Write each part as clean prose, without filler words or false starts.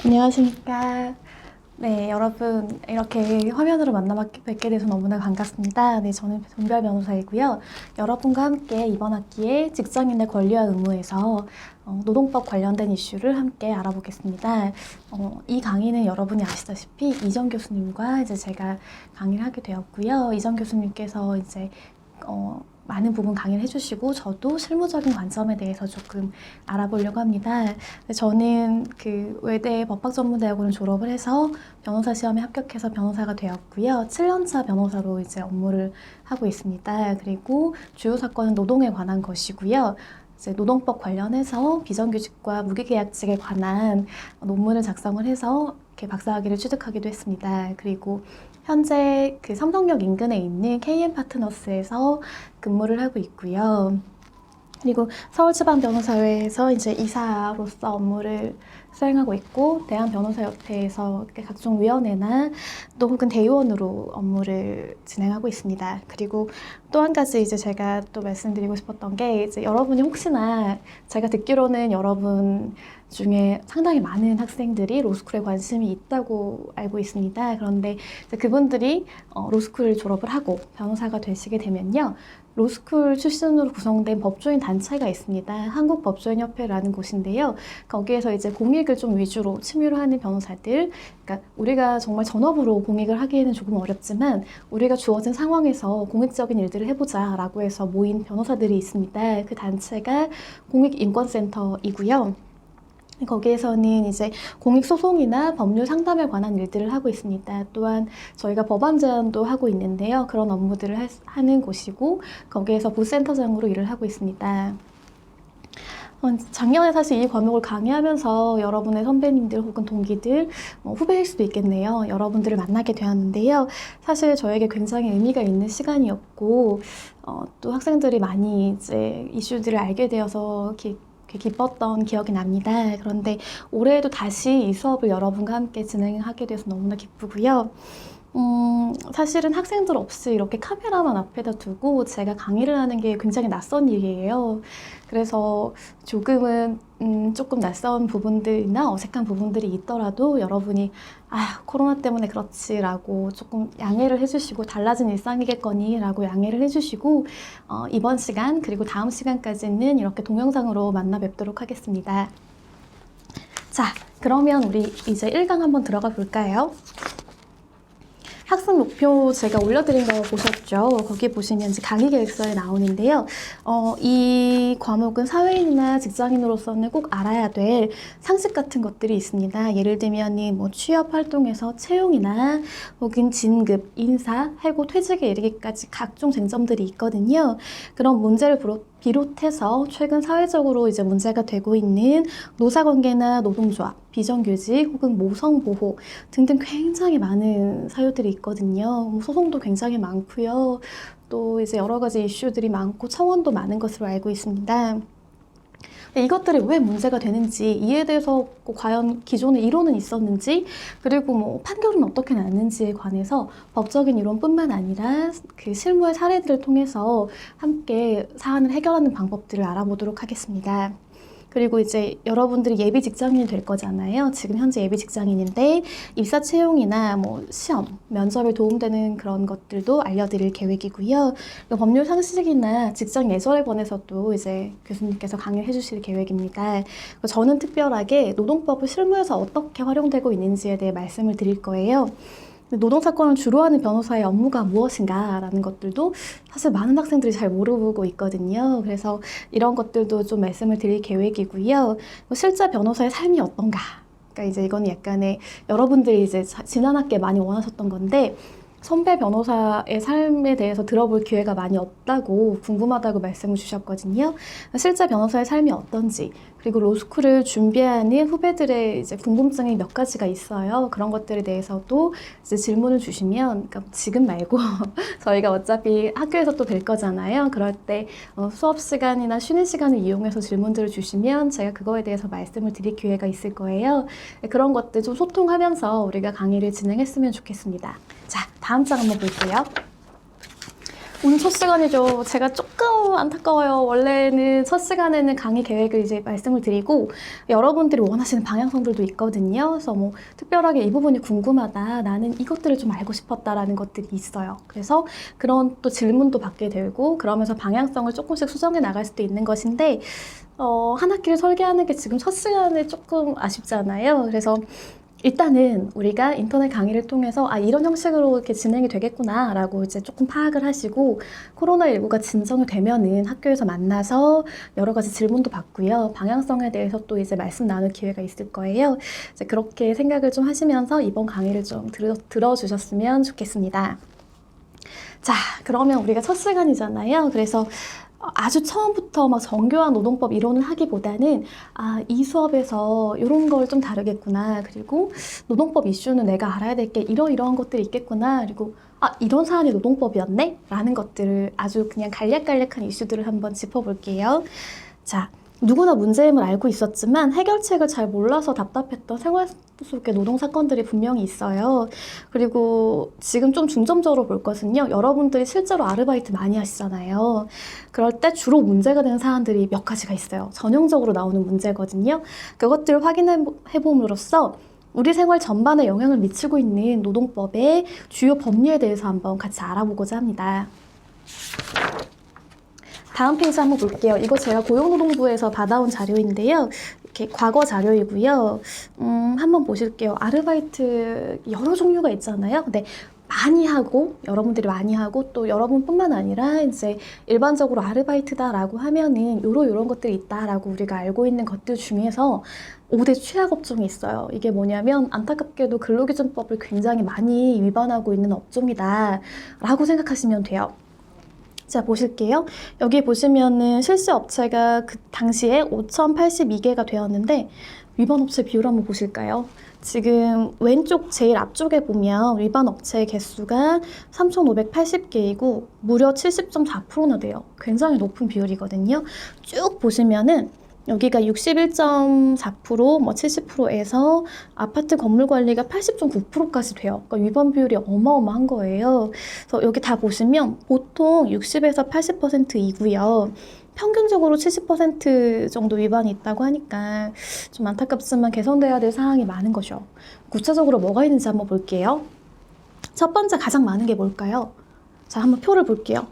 안녕하십니까. 네, 여러분 이렇게 화면으로 뵙게 돼서 너무나 반갑습니다. 네, 저는 손별 변호사이고요. 여러분과 함께 이번 학기에 직장인의 권리와 의무에서 노동법 관련된 이슈를 함께 알아보겠습니다. 이 강의는 여러분이 아시다시피 이정 교수님과 이제 제가 강의를 하게 되었고요. 이정 교수님께서 이제 많은 부분 강의를 해주시고 저도 실무적인 관점에 대해서 조금 알아보려고 합니다. 저는 그 외대 법학전문대학원을 졸업을 해서 변호사 시험에 합격해서 변호사가 되었고요. 7년차 변호사로 이제 업무를 하고 있습니다. 그리고 주요 사건은 노동에 관한 것이고요. 이제 노동법 관련해서 비정규직과 무기계약직에 관한 논문을 작성을 해서 이렇게 박사학위를 취득하기도 했습니다. 그리고 현재 그 삼성역 인근에 있는 KM파트너스에서 근무를 하고 있고요. 그리고 서울지방변호사회에서 이제 이사로서 업무를 수행하고 있고, 대한변호사협회에서 각종 위원회나 또 혹은 대의원으로 업무를 진행하고 있습니다. 그리고 또 한 가지 이제 제가 또 말씀드리고 싶었던 게, 이제 여러분이 혹시나, 제가 듣기로는 여러분 중에 상당히 많은 학생들이 로스쿨에 관심이 있다고 알고 있습니다. 그런데 이제 그분들이 로스쿨 졸업을 하고 변호사가 되시게 되면요, 로스쿨 출신으로 구성된 법조인 단체가 있습니다. 한국법조인협회라는 곳인데요. 거기에서 이제 공익을 좀 위주로 취미로 하는 변호사들, 그러니까 우리가 정말 전업으로 공익을 하기에는 조금 어렵지만 우리가 주어진 상황에서 공익적인 일들을 해보자 라고 해서 모인 변호사들이 있습니다. 그 단체가 공익인권센터이고요. 거기에서는 이제 공익소송이나 법률 상담에 관한 일들을 하고 있습니다. 또한 저희가 법안 제안도 하고 있는데요. 그런 업무들을 하는 곳이고, 거기에서 부센터장으로 일을 하고 있습니다. 작년에 사실 이 과목을 강의하면서 여러분의 선배님들 혹은 동기들, 후배일 수도 있겠네요. 여러분들을 만나게 되었는데요. 사실 저에게 굉장히 의미가 있는 시간이었고, 또 학생들이 많이 이제 이슈들을 알게 되어서 기뻤던 기억이 납니다. 그런데 올해에도 다시 이 수업을 여러분과 함께 진행하게 돼서 너무나 기쁘고요. 사실은 학생들 없이 이렇게 카메라만 앞에다 두고 제가 강의를 하는 게 굉장히 낯선 일이에요. 그래서 조금은 조금 낯선 부분들이나 어색한 부분들이 있더라도 여러분이 코로나 때문에 그렇지 라고 조금 양해를 해주시고, 달라진 일상이겠거니 라고 양해를 해주시고, 이번 시간 그리고 다음 시간까지는 이렇게 동영상으로 만나 뵙도록 하겠습니다. 자, 그러면 우리 이제 1강 한번 들어가 볼까요? 학습 목표 제가 올려드린 거 보셨죠? 거기 보시면 이제 강의 계획서에 나오는데요. 이 과목은 사회인이나 직장인으로서는 꼭 알아야 될 상식 같은 것들이 있습니다. 예를 들면 뭐 취업 활동에서 채용이나 혹은 진급, 인사, 해고, 퇴직에 이르기까지 각종 쟁점들이 있거든요. 그런 문제를 비롯해서 최근 사회적으로 이제 문제가 되고 있는 노사관계나 노동조합, 비정규직 혹은 모성보호 등등 굉장히 많은 사유들이 있거든요. 소송도 굉장히 많고요. 또 이제 여러 가지 이슈들이 많고 청원도 많은 것으로 알고 있습니다. 이것들이 왜 문제가 되는지, 이에 대해서 과연 기존에 이론은 있었는지, 그리고 뭐 판결은 어떻게 났는지에 관해서 법적인 이론뿐만 아니라 그 실무의 사례들을 통해서 함께 사안을 해결하는 방법들을 알아보도록 하겠습니다. 그리고 이제 여러분들이 예비 직장인이 될 거잖아요. 지금 현재 예비 직장인인데 입사 채용이나 뭐 시험, 면접에 도움되는 그런 것들도 알려드릴 계획이고요. 법률 상식이나 직장 예절에 관해서도 이제 교수님께서 강의를 해주실 계획입니다. 저는 특별하게 노동법을 실무에서 어떻게 활용되고 있는지에 대해 말씀을 드릴 거예요. 노동사건을 주로 하는 변호사의 업무가 무엇인가 라는 것들도 사실 많은 학생들이 잘 모르고 있거든요. 그래서 이런 것들도 좀 말씀을 드릴 계획이고요. 실제 변호사의 삶이 어떤가, 그러니까 이제 이건 약간의 여러분들이 이제 지난 학기에 많이 원하셨던 건데, 선배 변호사의 삶에 대해서 들어볼 기회가 많이 없다고, 궁금하다고 말씀을 주셨거든요. 실제 변호사의 삶이 어떤지, 그리고 로스쿨을 준비하는 후배들의 이제 궁금증이 몇 가지가 있어요. 그런 것들에 대해서도 이제 질문을 주시면, 그러니까 지금 말고 저희가 어차피 학교에서 또 뵐 거잖아요. 그럴 때 수업 시간이나 쉬는 시간을 이용해서 질문들을 주시면 제가 그거에 대해서 말씀을 드릴 기회가 있을 거예요. 그런 것들 좀 소통하면서 우리가 강의를 진행했으면 좋겠습니다. 자, 다음 장 한번 볼게요. 오늘 첫 시간이죠. 제가 조금 조금 안타까워요. 원래는 첫 시간에는 강의 계획을 이제 말씀을 드리고 여러분들이 원하시는 방향성들도 있거든요. 그래서 뭐 특별하게 이 부분이 궁금하다, 나는 이것들을 좀 알고 싶었다라는 것들이 있어요. 그래서 그런 또 질문도 받게 되고 그러면서 방향성을 조금씩 수정해 나갈 수도 있는 것인데 한 학기를 설계하는 게 지금 첫 시간에 조금 아쉽잖아요. 그래서 일단은 우리가 인터넷 강의를 통해서 이런 형식으로 이렇게 진행이 되겠구나 라고 이제 조금 파악을 하시고 코로나19가 진정이 되면은 학교에서 만나서 여러 가지 질문도 받고요. 방향성에 대해서 또 이제 말씀 나눌 기회가 있을 거예요. 이제 그렇게 생각을 좀 하시면서 이번 강의를 좀 들어주셨으면 좋겠습니다. 자, 그러면 우리가 첫 시간이잖아요. 그래서 아주 처음부터 막 정교한 노동법 이론을 하기보다는 이 수업에서 이런 걸 좀 다루겠구나. 그리고 노동법 이슈는 내가 알아야 될 게 이러이러한 것들이 있겠구나. 그리고 이런 사안이 노동법이었네? 라는 것들을 아주 그냥 간략간략한 이슈들을 한번 짚어볼게요. 자, 누구나 문제임을 알고 있었지만 해결책을 잘 몰라서 답답했던 생활 속의 노동 사건들이 분명히 있어요. 그리고 지금 좀 중점적으로 볼 것은요. 여러분들이 실제로 아르바이트 많이 하시잖아요. 그럴 때 주로 문제가 되는 사안들이 몇 가지가 있어요. 전형적으로 나오는 문제거든요. 그것들을 확인해 봄으로써 우리 생활 전반에 영향을 미치고 있는 노동법의 주요 법리에 대해서 한번 같이 알아보고자 합니다. 다음 페이지 한번 볼게요. 이거 제가 고용노동부에서 받아온 자료인데요. 이렇게 과거 자료이고요. 한번 보실게요. 아르바이트 여러 종류가 있잖아요. 근데 많이 하고, 여러분들이 많이 하고, 또 여러분뿐만 아니라 이제 일반적으로 아르바이트다라고 하면은 요런 것들이 있다라고 우리가 알고 있는 것들 중에서 5대 취약 업종이 있어요. 이게 뭐냐면 안타깝게도 근로기준법을 굉장히 많이 위반하고 있는 업종이다라고 생각하시면 돼요. 자, 보실게요. 여기 보시면은 실시 업체가 그 당시에 5,082개가 되었는데 위반 업체 비율 한번 보실까요? 지금 왼쪽 제일 앞쪽에 보면 위반 업체 개수가 3,580개이고 무려 70.4%나 돼요. 굉장히 높은 비율이거든요. 쭉 보시면은 여기가 61.4%, 뭐 70%에서 아파트 건물 관리가 80.9%까지 돼요. 그러니까 위반 비율이 어마어마한 거예요. 그래서 여기 다 보시면 보통 60에서 80%이고요. 평균적으로 70% 정도 위반이 있다고 하니까 좀 안타깝지만 개선돼야 될 사항이 많은 거죠. 구체적으로 뭐가 있는지 한번 볼게요. 첫 번째 가장 많은 게 뭘까요? 자, 한번 표를 볼게요.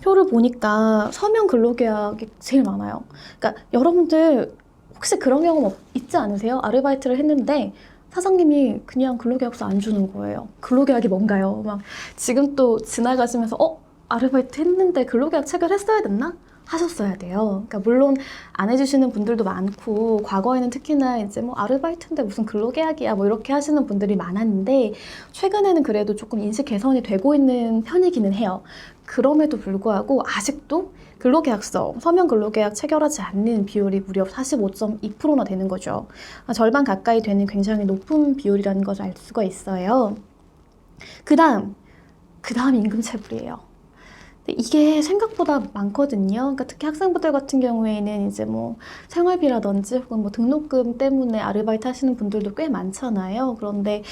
표를 보니까 서면 근로계약이 제일 많아요. 그러니까 여러분들 혹시 그런 경험 있지 않으세요? 아르바이트를 했는데 사장님이 그냥 근로계약서 안 주는 거예요. 근로계약이 뭔가요? 막 지금 또 지나가시면서 아르바이트 했는데 근로계약 체결했어야 됐나? 하셨어야 돼요. 그러니까 물론 안 해주시는 분들도 많고 과거에는 특히나 이제 뭐 아르바이트인데 무슨 근로계약이야 뭐 이렇게 하시는 분들이 많았는데 최근에는 그래도 조금 인식 개선이 되고 있는 편이기는 해요. 그럼에도 불구하고 아직도 근로계약서, 서면 근로계약 체결하지 않는 비율이 무려 45.2%나 되는 거죠. 절반 가까이 되는 굉장히 높은 비율이라는 것을 알 수가 있어요. 그 다음 임금체불이에요. 이게 생각보다 많거든요. 그러니까 특히 학생분들 같은 경우에는 이제 뭐 생활비라든지 혹은 뭐 등록금 때문에 아르바이트 하시는 분들도 꽤 많잖아요. 그런데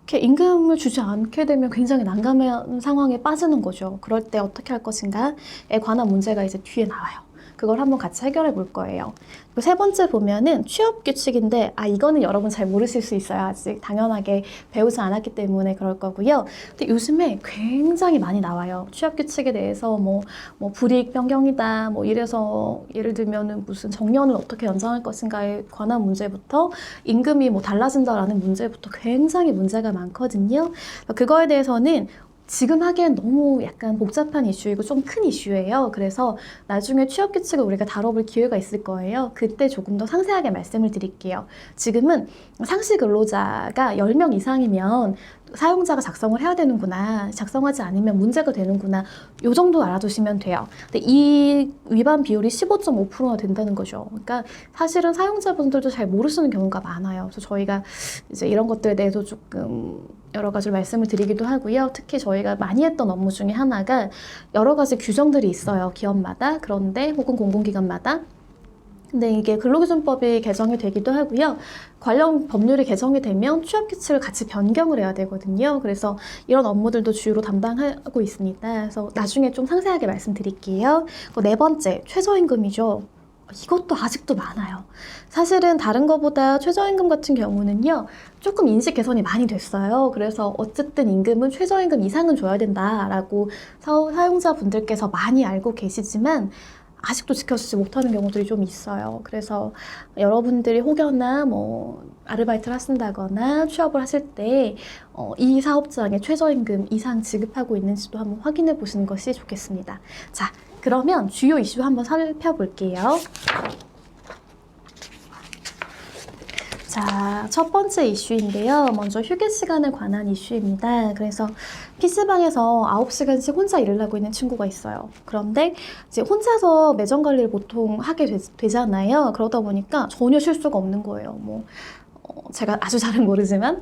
이렇게 임금을 주지 않게 되면 굉장히 난감한 상황에 빠지는 거죠. 그럴 때 어떻게 할 것인가에 관한 문제가 이제 뒤에 나와요. 그걸 한번 같이 해결해 볼 거예요. 세 번째 보면은 취업 규칙인데 이거는 여러분 잘 모르실 수 있어요. 아직 당연하게 배우지 않았기 때문에 그럴 거고요. 근데 요즘에 굉장히 많이 나와요. 취업 규칙에 대해서 뭐 불이익 변경이다. 뭐 이래서 예를 들면은 무슨 정년을 어떻게 연장할 것인가에 관한 문제부터 임금이 뭐 달라진다라는 문제부터 굉장히 문제가 많거든요. 그거에 대해서는 지금 하기엔 너무 약간 복잡한 이슈이고 좀 큰 이슈예요. 그래서 나중에 취업 규칙을 우리가 다뤄볼 기회가 있을 거예요. 그때 조금 더 상세하게 말씀을 드릴게요. 지금은 상시 근로자가 10명 이상이면 사용자가 작성을 해야 되는구나, 작성하지 않으면 문제가 되는구나, 요 정도 알아두시면 돼요. 근데 이 위반 비율이 15.5%나 된다는 거죠. 그러니까 사실은 사용자분들도 잘 모르시는 경우가 많아요. 그래서 저희가 이제 이런 것들에 대해서 조금 여러 가지로 말씀을 드리기도 하고요. 특히 저희가 많이 했던 업무 중에 하나가 여러 가지 규정들이 있어요. 기업마다. 그런데 혹은 공공기관마다. 근데 이게 근로기준법이 개정이 되기도 하고요. 관련 법률이 개정이 되면 취업 규칙을 같이 변경을 해야 되거든요. 그래서 이런 업무들도 주요로 담당하고 있습니다. 그래서 나중에 좀 상세하게 말씀드릴게요. 네 번째, 최저임금이죠. 이것도 아직도 많아요. 사실은 다른 거보다 최저임금 같은 경우는요, 조금 인식 개선이 많이 됐어요. 그래서 어쨌든 임금은 최저임금 이상은 줘야 된다라고 사용자분들께서 많이 알고 계시지만 아직도 지켜지지 못하는 경우들이 좀 있어요. 그래서 여러분들이 혹여나 뭐 아르바이트를 하신다거나 취업을 하실 때 이 사업장에 최저임금 이상 지급하고 있는지도 한번 확인해 보시는 것이 좋겠습니다. 자, 그러면 주요 이슈 한번 살펴볼게요. 자, 첫 번째 이슈인데요. 먼저 휴게 시간에 관한 이슈입니다. 그래서 PC방에서 9시간씩 혼자 일을 하고 있는 친구가 있어요. 그런데 이제 혼자서 매점 관리를 보통 하게 되잖아요. 그러다 보니까 전혀 쉴 수가 없는 거예요. 제가 아주 잘은 모르지만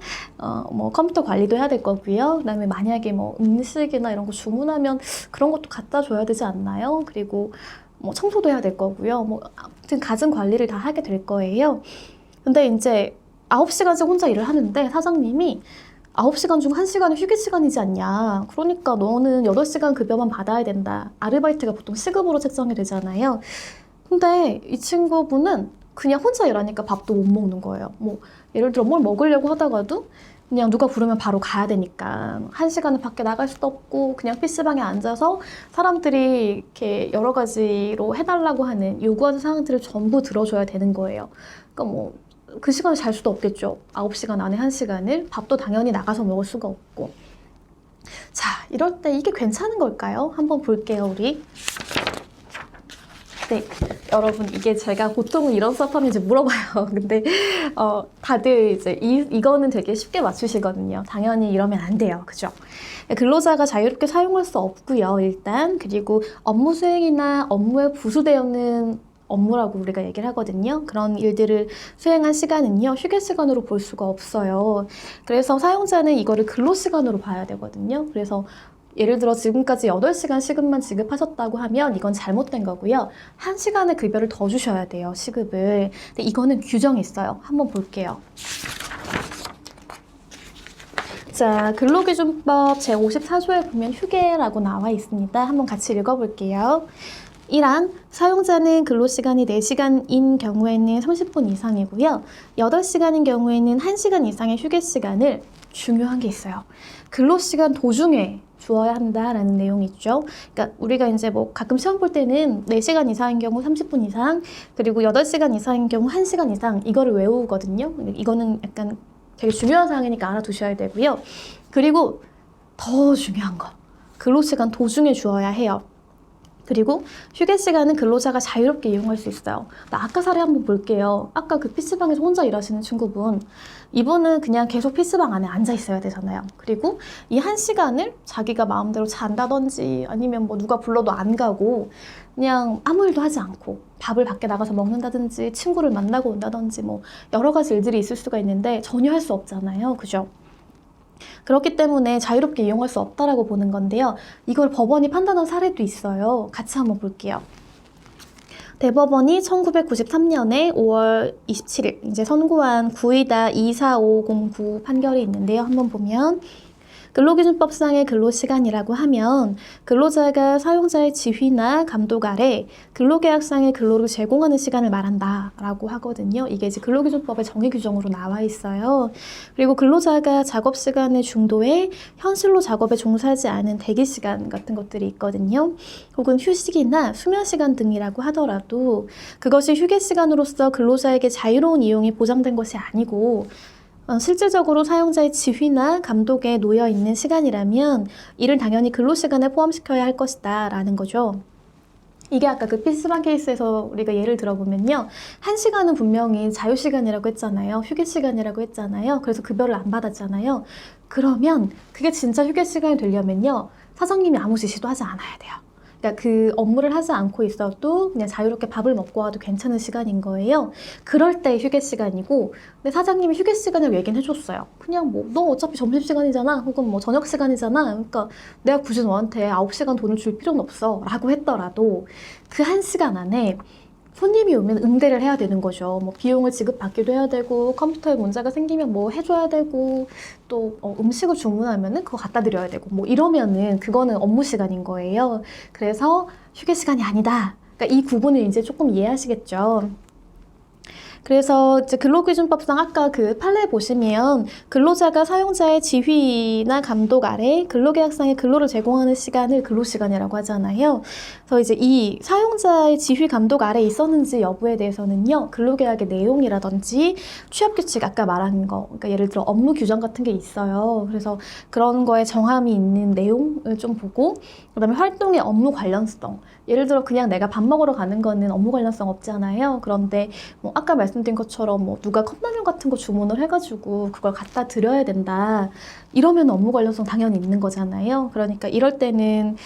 컴퓨터 관리도 해야 될 거고요. 그다음에 만약에 음식이나 이런 거 주문하면 그런 것도 갖다 줘야 되지 않나요? 그리고 청소도 해야 될 거고요. 아무튼 갖은 관리를 다 하게 될 거예요. 근데 이제 9시간씩 혼자 일을 하는데 사장님이 9시간 중 1시간은 휴게 시간이지 않냐. 그러니까 너는 8시간 급여만 받아야 된다. 아르바이트가 보통 시급으로 책정이 되잖아요. 근데 이 친구분은 그냥 혼자 일하니까 밥도 못 먹는 거예요. 예를 들어 뭘 먹으려고 하다가도 그냥 누가 부르면 바로 가야 되니까 1시간은 밖에 나갈 수도 없고 그냥 PC방에 앉아서 사람들이 이렇게 여러 가지로 해달라고 하는 요구하는 사항들을 전부 들어줘야 되는 거예요. 그러니까 그 시간에 잘 수도 없겠죠. 9시간 안에 1시간을 밥도 당연히 나가서 먹을 수가 없고. 자, 이럴 때 이게 괜찮은 걸까요? 한번 볼게요, 우리. 네, 여러분 이게 제가 보통은 이런 수업하면 이제 물어봐요. 근데 다들 이제 이거는 되게 쉽게 맞추시거든요. 당연히 이러면 안 돼요. 그죠? 근로자가 자유롭게 사용할 수 없고요. 일단 그리고 업무 수행이나 업무에 부수되는 업무라고 우리가 얘기를 하거든요. 그런 일들을 수행한 시간은요, 휴게 시간으로 볼 수가 없어요. 그래서 사용자는 이거를 근로 시간으로 봐야 되거든요. 그래서 예를 들어 지금까지 8시간 시급만 지급하셨다고 하면 이건 잘못된 거고요. 1시간의 급여를 더 주셔야 돼요, 시급을. 근데 이거는 규정이 있어요. 한번 볼게요. 자, 근로기준법 제54조에 보면 휴게라고 나와 있습니다. 한번 같이 읽어볼게요. 1안 사용자는 근로시간이 4시간인 경우에는 30분 이상이고요. 8시간인 경우에는 1시간 이상의 휴게시간을 중요한 게 있어요. 근로시간 도중에 주어야 한다라는 내용이 있죠. 그러니까 우리가 이제 가끔 시험 볼 때는 4시간 이상인 경우 30분 이상, 그리고 8시간 이상인 경우 1시간 이상 이거를 외우거든요. 이거는 약간 되게 중요한 사항이니까 알아두셔야 되고요. 그리고 더 중요한 거, 근로시간 도중에 주어야 해요. 그리고 휴게 시간은 근로자가 자유롭게 이용할 수 있어요. 아까 사례 한번 볼게요. 아까 그 PC방에서 혼자 일하시는 친구분, 이분은 그냥 계속 PC방 안에 앉아 있어야 되잖아요. 그리고 이 1시간을 자기가 마음대로 잔다든지 아니면 누가 불러도 안 가고 그냥 아무 일도 하지 않고 밥을 밖에 나가서 먹는다든지 친구를 만나고 온다든지 여러 가지 일들이 있을 수가 있는데 전혀 할 수 없잖아요. 그죠? 그렇기 때문에 자유롭게 이용할 수 없다라고 보는 건데요. 이걸 법원이 판단한 사례도 있어요. 같이 한번 볼게요. 대법원이 1993년에 5월 27일 이제 선고한 9-24509 판결이 있는데요. 한번 보면 근로기준법상의 근로시간이라고 하면 근로자가 사용자의 지휘나 감독 아래 근로계약상의 근로를 제공하는 시간을 말한다라고 하거든요. 이게 이제 근로기준법의 정의 규정으로 나와 있어요. 그리고 근로자가 작업시간의 중도에 현실로 작업에 종사하지 않은 대기시간 같은 것들이 있거든요. 혹은 휴식이나 수면시간 등이라고 하더라도 그것이 휴게시간으로서 근로자에게 자유로운 이용이 보장된 것이 아니고 실질적으로 사용자의 지휘나 감독에 놓여 있는 시간이라면 이를 당연히 근로시간에 포함시켜야 할 것이다 라는 거죠. 이게 아까 그 PC방 케이스에서 우리가 예를 들어보면요. 1시간은 분명히 자유시간이라고 했잖아요. 휴게시간이라고 했잖아요. 그래서 급여를 안 받았잖아요. 그러면 그게 진짜 휴게시간이 되려면요. 사장님이 아무 지시도 하지 않아야 돼요. 그러니까 그 업무를 하지 않고 있어도 그냥 자유롭게 밥을 먹고 와도 괜찮은 시간인 거예요. 그럴 때 휴게 시간이고, 근데 사장님이 휴게 시간을 얘기는 해줬어요. 그냥 너 어차피 점심시간이잖아, 혹은 저녁 시간이잖아. 그러니까 내가 굳이 너한테 9시간 돈을 줄 필요는 없어 라고 했더라도 그 1시간 안에 손님이 오면 응대를 해야 되는 거죠. 뭐 비용을 지급받기도 해야 되고 컴퓨터에 문제가 생기면 뭐 해줘야 되고 또 음식을 주문하면은 그거 갖다 드려야 되고 뭐 이러면은 그거는 업무 시간인 거예요. 그래서 휴게 시간이 아니다. 그러니까 이 구분을 이제 조금 이해하시겠죠. 그래서 이제 근로기준법상 아까 그 판례 보시면 근로자가 사용자의 지휘나 감독 아래 근로계약상의 근로를 제공하는 시간을 근로시간이라고 하잖아요. 그래서 이제 이 사용자의 지휘 감독 아래 있었는지 여부에 대해서는요, 근로계약의 내용이라든지 취업규칙 아까 말한 거, 그러니까 예를 들어 업무 규정 같은 게 있어요. 그래서 그런 거에 정함이 있는 내용을 좀 보고, 그다음에 활동의 업무 관련성. 예를 들어 그냥 내가 밥 먹으러 가는 거는 업무 관련성 없잖아요. 그런데 뭐 아까 말씀드린 것처럼 뭐 누가 컵라면 같은 거 주문을 해가지고 그걸 갖다 드려야 된다. 이러면 업무 관련성 당연히 있는 거잖아요. 그러니까 이럴 때는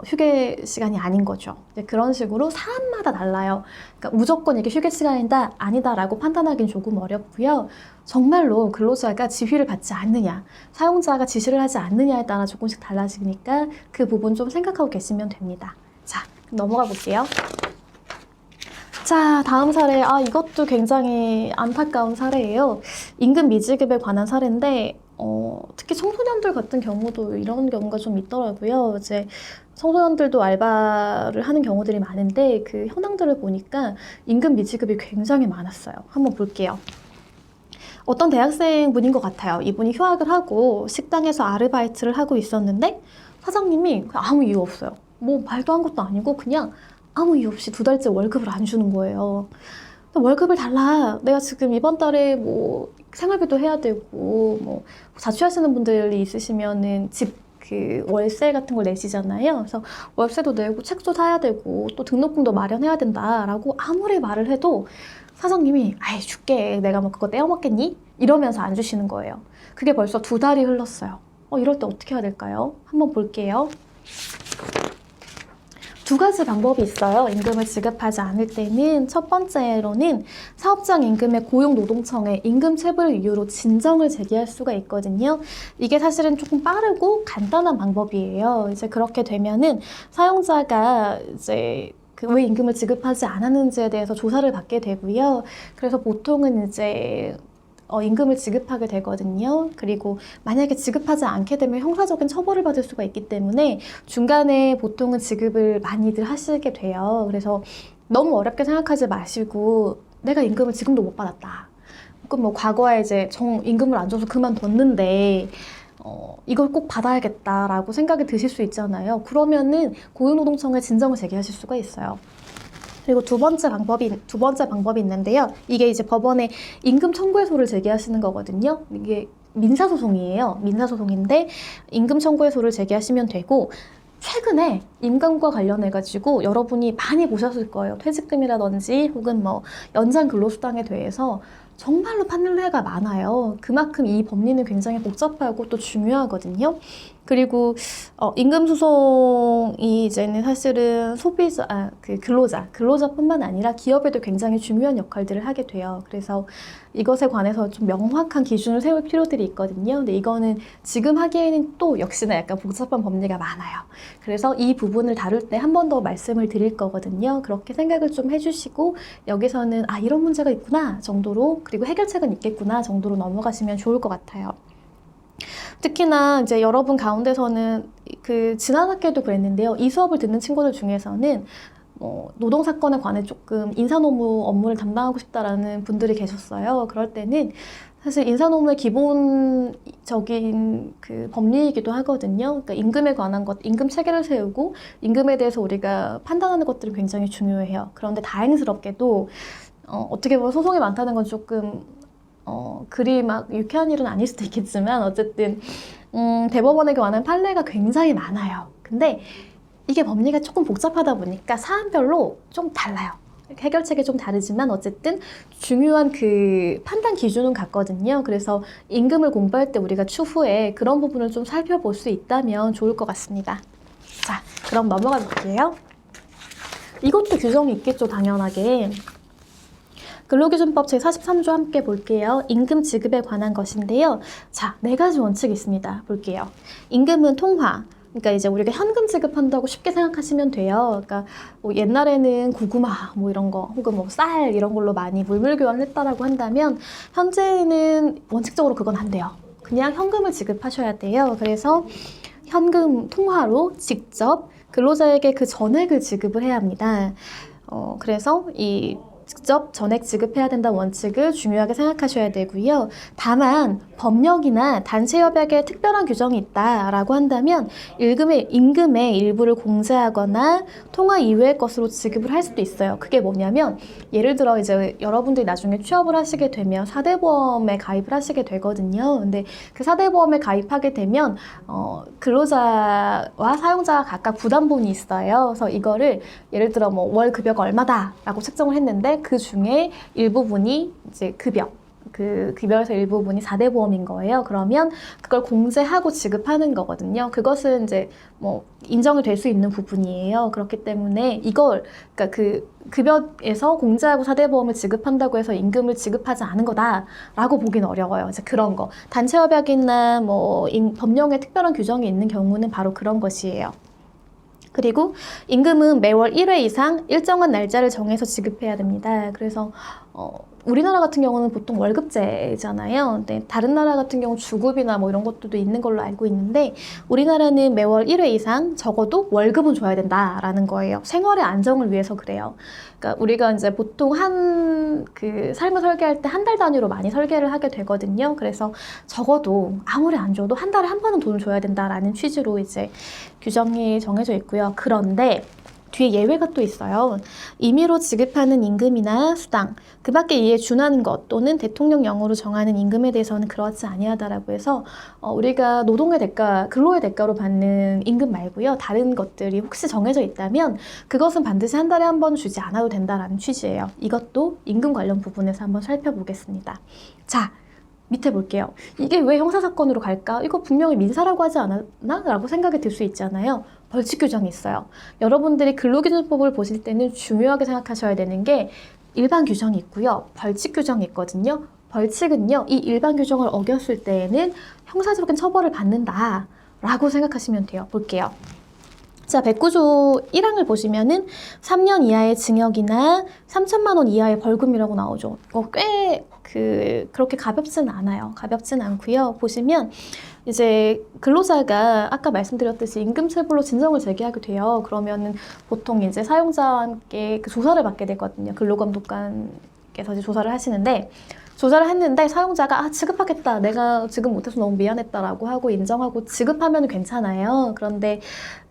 휴게 시간이 아닌 거죠. 그런 식으로 사안마다 달라요. 그러니까 무조건 이게 휴게 시간이다, 아니다라고 판단하기는 조금 어렵고요. 정말로 근로자가 지휘를 받지 않느냐, 사용자가 지시를 하지 않느냐에 따라 조금씩 달라지니까 그 부분 좀 생각하고 계시면 됩니다. 자, 넘어가 볼게요. 자, 다음 사례. 이것도 굉장히 안타까운 사례예요. 임금 미지급에 관한 사례인데, 특히 청소년들 같은 경우도 이런 경우가 좀 있더라고요. 이제 청소년들도 알바를 하는 경우들이 많은데, 그 현황들을 보니까 임금 미지급이 굉장히 많았어요. 한번 볼게요. 어떤 대학생 분인 것 같아요. 이분이 휴학을 하고 식당에서 아르바이트를 하고 있었는데, 사장님이 아무 이유 없어요. 뭐 말도 한 것도 아니고 그냥 아무 이유 없이 2달째 월급을 안 주는 거예요. 월급을 달라. 내가 지금 이번 달에 뭐 생활비도 해야 되고 뭐 자취하시는 분들이 있으시면은 집 그 월세 같은 걸 내시잖아요. 그래서 월세도 내고 책도 사야 되고 또 등록금도 마련해야 된다라고 아무리 말을 해도 사장님이 아이 줄게. 내가 뭐 그거 떼어 먹겠니? 이러면서 안 주시는 거예요. 그게 벌써 2달이 흘렀어요. 이럴 때 어떻게 해야 될까요? 한번 볼게요. 2가지 방법이 있어요. 임금을 지급하지 않을 때는 첫 번째로는 사업장 임금의 고용노동청에 임금 체불 이유로 진정을 제기할 수가 있거든요. 이게 사실은 조금 빠르고 간단한 방법이에요. 이제 그렇게 되면은 사용자가 이제 왜 임금을 지급하지 않았는지에 대해서 조사를 받게 되고요. 그래서 보통은 이제 임금을 지급하게 되거든요. 그리고 만약에 지급하지 않게 되면 형사적인 처벌을 받을 수가 있기 때문에 중간에 보통은 지급을 많이들 하시게 돼요. 그래서 너무 어렵게 생각하지 마시고 내가 임금을 지금도 못 받았다. 그럼 뭐 과거에 이제 임금을 안 줘서 그만뒀는데 이걸 꼭 받아야겠다라고 생각이 드실 수 있잖아요. 그러면은 고용노동청에 진정을 제기하실 수가 있어요. 그리고 두 번째 방법이 있는데요. 이게 이제 법원에 임금 청구해소를 제기하시는 거거든요. 이게 민사소송이에요. 민사소송인데 임금 청구해소를 제기하시면 되고, 최근에 임금과 관련해가지고 여러분이 많이 보셨을 거예요. 퇴직금이라든지 혹은 뭐 연장 근로수당에 대해서 정말로 판례가 많아요. 그만큼 이 법리는 굉장히 복잡하고 또 중요하거든요. 그리고 임금소송이 이제는 사실은 근로자뿐만 아니라 기업에도 굉장히 중요한 역할들을 하게 돼요. 그래서 이것에 관해서 좀 명확한 기준을 세울 필요들이 있거든요. 근데 이거는 지금 하기에는 또 역시나 약간 복잡한 법리가 많아요. 그래서 이 부분을 다룰 때 한 번 더 말씀을 드릴 거거든요. 그렇게 생각을 좀 해주시고 여기서는 이런 문제가 있구나 정도로, 그리고 해결책은 있겠구나 정도로 넘어가시면 좋을 것 같아요. 특히나 이제 여러분 가운데서는 지난 학기에도 그랬는데요. 이 수업을 듣는 친구들 중에서는 노동사건에 관해 조금 인사노무 업무를 담당하고 싶다라는 분들이 계셨어요. 그럴 때는 사실 인사노무의 기본적인 그 법리이기도 하거든요. 그러니까 임금에 관한 것, 임금 체계를 세우고 임금에 대해서 우리가 판단하는 것들이 굉장히 중요해요. 그런데 다행스럽게도 어떻게 보면 소송이 많다는 건 조금 그리 막 유쾌한 일은 아닐 수도 있겠지만 어쨌든 대법원에 관한 판례가 굉장히 많아요. 근데 이게 법리가 조금 복잡하다 보니까 사안별로 좀 달라요. 해결책이 좀 다르지만 어쨌든 중요한 그 판단 기준은 같거든요. 그래서 임금을 공부할 때 우리가 추후에 그런 부분을 좀 살펴볼 수 있다면 좋을 것 같습니다. 자, 그럼 넘어가 볼게요. 이것도 규정이 있겠죠, 당연하게. 근로기준법 제43조 함께 볼게요. 임금 지급에 관한 것인데요. 자, 4가지 원칙이 있습니다. 볼게요. 임금은 통화, 그러니까 이제 우리가 현금 지급한다고 쉽게 생각하시면 돼요. 그러니까 뭐 옛날에는 고구마 뭐 이런 거 혹은 뭐 쌀 이런 걸로 많이 물물 교환을 했다라고 한다면 현재는 원칙적으로 그건 안 돼요. 그냥 현금을 지급하셔야 돼요. 그래서 현금 통화로 직접 근로자에게 그 전액을 지급을 해야 합니다. 그래서 이 직접 전액 지급해야 된다는 원칙을 중요하게 생각하셔야 되고요. 다만 법령이나 단체협약에 특별한 규정이 있다라고 한다면 임금의 일부를 공제하거나 통화 이외의 것으로 지급을 할 수도 있어요. 그게 뭐냐면 예를 들어 이제 여러분들이 나중에 취업을 하시게 되면 4대 보험에 가입을 하시게 되거든요. 근데 그 4대 보험에 가입하게 되면 근로자와 사용자가 각각 부담분이 있어요. 그래서 이거를 예를 들어 뭐 월 급여가 얼마다라고 책정을 했는데 그 중에 일부분이 이제 그 급여에서 일부분이 4대 보험인 거예요. 그러면 그걸 공제하고 지급하는 거거든요. 그것은 이제 뭐 인정이 될 수 있는 부분이에요. 그렇기 때문에 그러니까 그 급여에서 공제하고 4대 보험을 지급한다고 해서 임금을 지급하지 않은 거다라고 보기는 어려워요. 이제 그런 거. 단체협약이나 뭐 법령에 특별한 규정이 있는 경우는 바로 그런 것이에요. 그리고 임금은 매월 1회 이상 일정한 날짜를 정해서 지급해야 됩니다. 그래서 우리나라 같은 경우는 보통 월급제잖아요. 근데 다른 나라 같은 경우 주급이나 뭐 이런 것들도 있는 걸로 알고 있는데 우리나라는 매월 1회 이상 적어도 월급은 줘야 된다라는 거예요. 생활의 안정을 위해서 그래요. 그러니까 우리가 이제 보통 그 삶을 설계할 때 한 달 단위로 많이 설계를 하게 되거든요. 그래서 적어도 아무리 안 줘도 한 달에 한 번은 돈을 줘야 된다라는 취지로 이제 규정이 정해져 있고요. 그런데 뒤에 예외가 또 있어요. 임의로 지급하는 임금이나 수당, 그 밖에 이에 준하는 것 또는 대통령령으로 정하는 임금에 대해서는 그렇지 아니하다라고 해서 우리가 노동의 대가, 근로의 대가로 받는 임금 말고요. 다른 것들이 혹시 정해져 있다면 그것은 반드시 한 달에 한 번 주지 않아도 된다라는 취지예요. 이것도 임금 관련 부분에서 한번 살펴보겠습니다. 자, 밑에 볼게요. 이게 왜 형사사건으로 갈까? 이거 분명히 민사라고 하지 않았나? 라고 생각이 들 수 있잖아요. 벌칙 규정이 있어요. 여러분들이 근로기준법을 보실 때는 중요하게 생각하셔야 되는 게 일반 규정이 있고요. 벌칙 규정이 있거든요. 벌칙은요. 이 일반 규정을 어겼을 때에는 형사적인 처벌을 받는다라고 생각하시면 돼요. 볼게요. 자, 109조 1항을 보시면은 3년 이하의 징역이나 3천만 원 이하의 벌금이라고 나오죠. 이거 꽤 그렇게 가볍진 않아요. 가볍진 않고요. 보시면 이제 근로자가 아까 말씀드렸듯이 임금체불로 진정을 제기하게 돼요. 그러면은 보통 이제 사용자와 함께 그 조사를 받게 되거든요. 근로감독관께서 이제 조사를 하시는데 조사를 했는데 사용자가 지급하겠다. 내가 지급 못해서 너무 미안했다라고 하고 인정하고 지급하면 괜찮아요. 그런데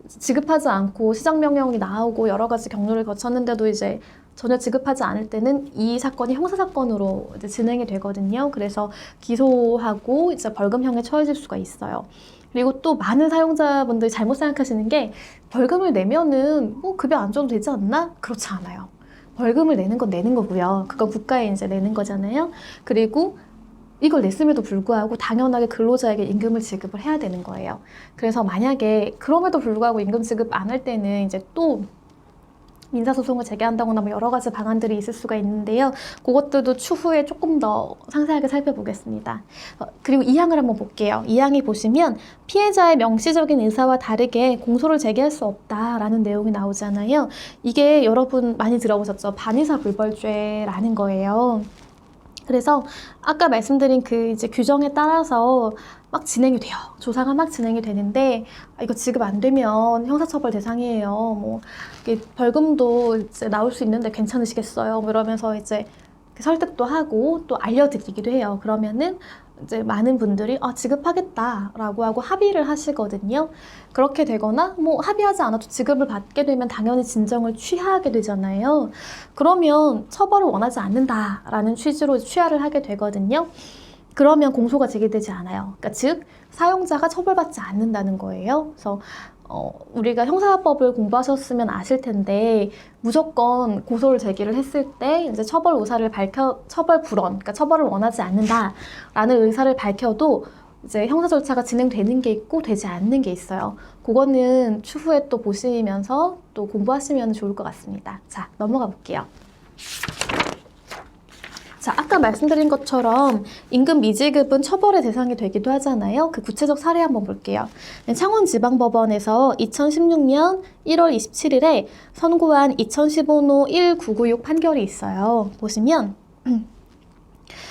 지급하지 않고 시정명령이 나오고 여러 가지 경로를 거쳤는데도 이제 전혀 지급하지 않을 때는 이 사건이 형사사건으로 이제 진행이 되거든요. 그래서 기소하고 이제 벌금형에 처해질 수가 있어요. 그리고 또 많은 사용자분들이 잘못 생각하시는 게 벌금을 내면은 뭐 급여 안 줘도 되지 않나? 그렇지 않아요. 벌금을 내는 건 내는 거고요. 그건 국가에 이제 내는 거잖아요. 그리고 이걸 냈음에도 불구하고 당연하게 근로자에게 임금을 지급을 해야 되는 거예요. 그래서 만약에 그럼에도 불구하고 임금 지급 안 할 때는 이제 또 민사소송을 제기한다거나 뭐 여러 가지 방안들이 있을 수가 있는데요. 그것들도 추후에 조금 더 상세하게 살펴보겠습니다. 그리고 2항을 한번 볼게요. 2항이 보시면 피해자의 명시적인 의사와 다르게 공소를 제기할 수 없다라는 내용이 나오잖아요. 이게 여러분 많이 들어보셨죠? 반의사 불벌죄라는 거예요. 그래서 아까 말씀드린 그 이제 규정에 따라서 막 진행이 돼요. 조사가 막 진행이 되는데 이거 지급 안 되면 형사처벌 대상이에요. 뭐 벌금도 이제 나올 수 있는데 괜찮으시겠어요? 뭐 이러면서 이제 설득도 하고 또 알려드리기도 해요. 그러면은 이제 많은 분들이 지급하겠다라고 하고 합의를 하시거든요. 그렇게 되거나 뭐 합의하지 않아도 지급을 받게 되면 당연히 진정을 취하게 되잖아요. 그러면 처벌을 원하지 않는다라는 취지로 취하를 하게 되거든요. 그러면 공소가 제기되지 않아요. 그러니까 즉 사용자가 처벌받지 않는다는 거예요. 그래서 우리가 형사법을 공부하셨으면 아실 텐데 무조건 고소를 제기를 했을 때 이제 처벌 의사를 처벌 불원, 그러니까 처벌을 원하지 않는다라는 의사를 밝혀도 이제 형사 절차가 진행되는 게 있고 되지 않는 게 있어요. 그거는 추후에 또 보시면서 또 공부하시면 좋을 것 같습니다. 자, 넘어가 볼게요. 자, 아까 말씀드린 것처럼 임금 미지급은 처벌의 대상이 되기도 하잖아요. 그 구체적 사례 한번 볼게요. 창원지방법원에서 2016년 1월 27일에 선고한 2015노 1996 판결이 있어요. 보시면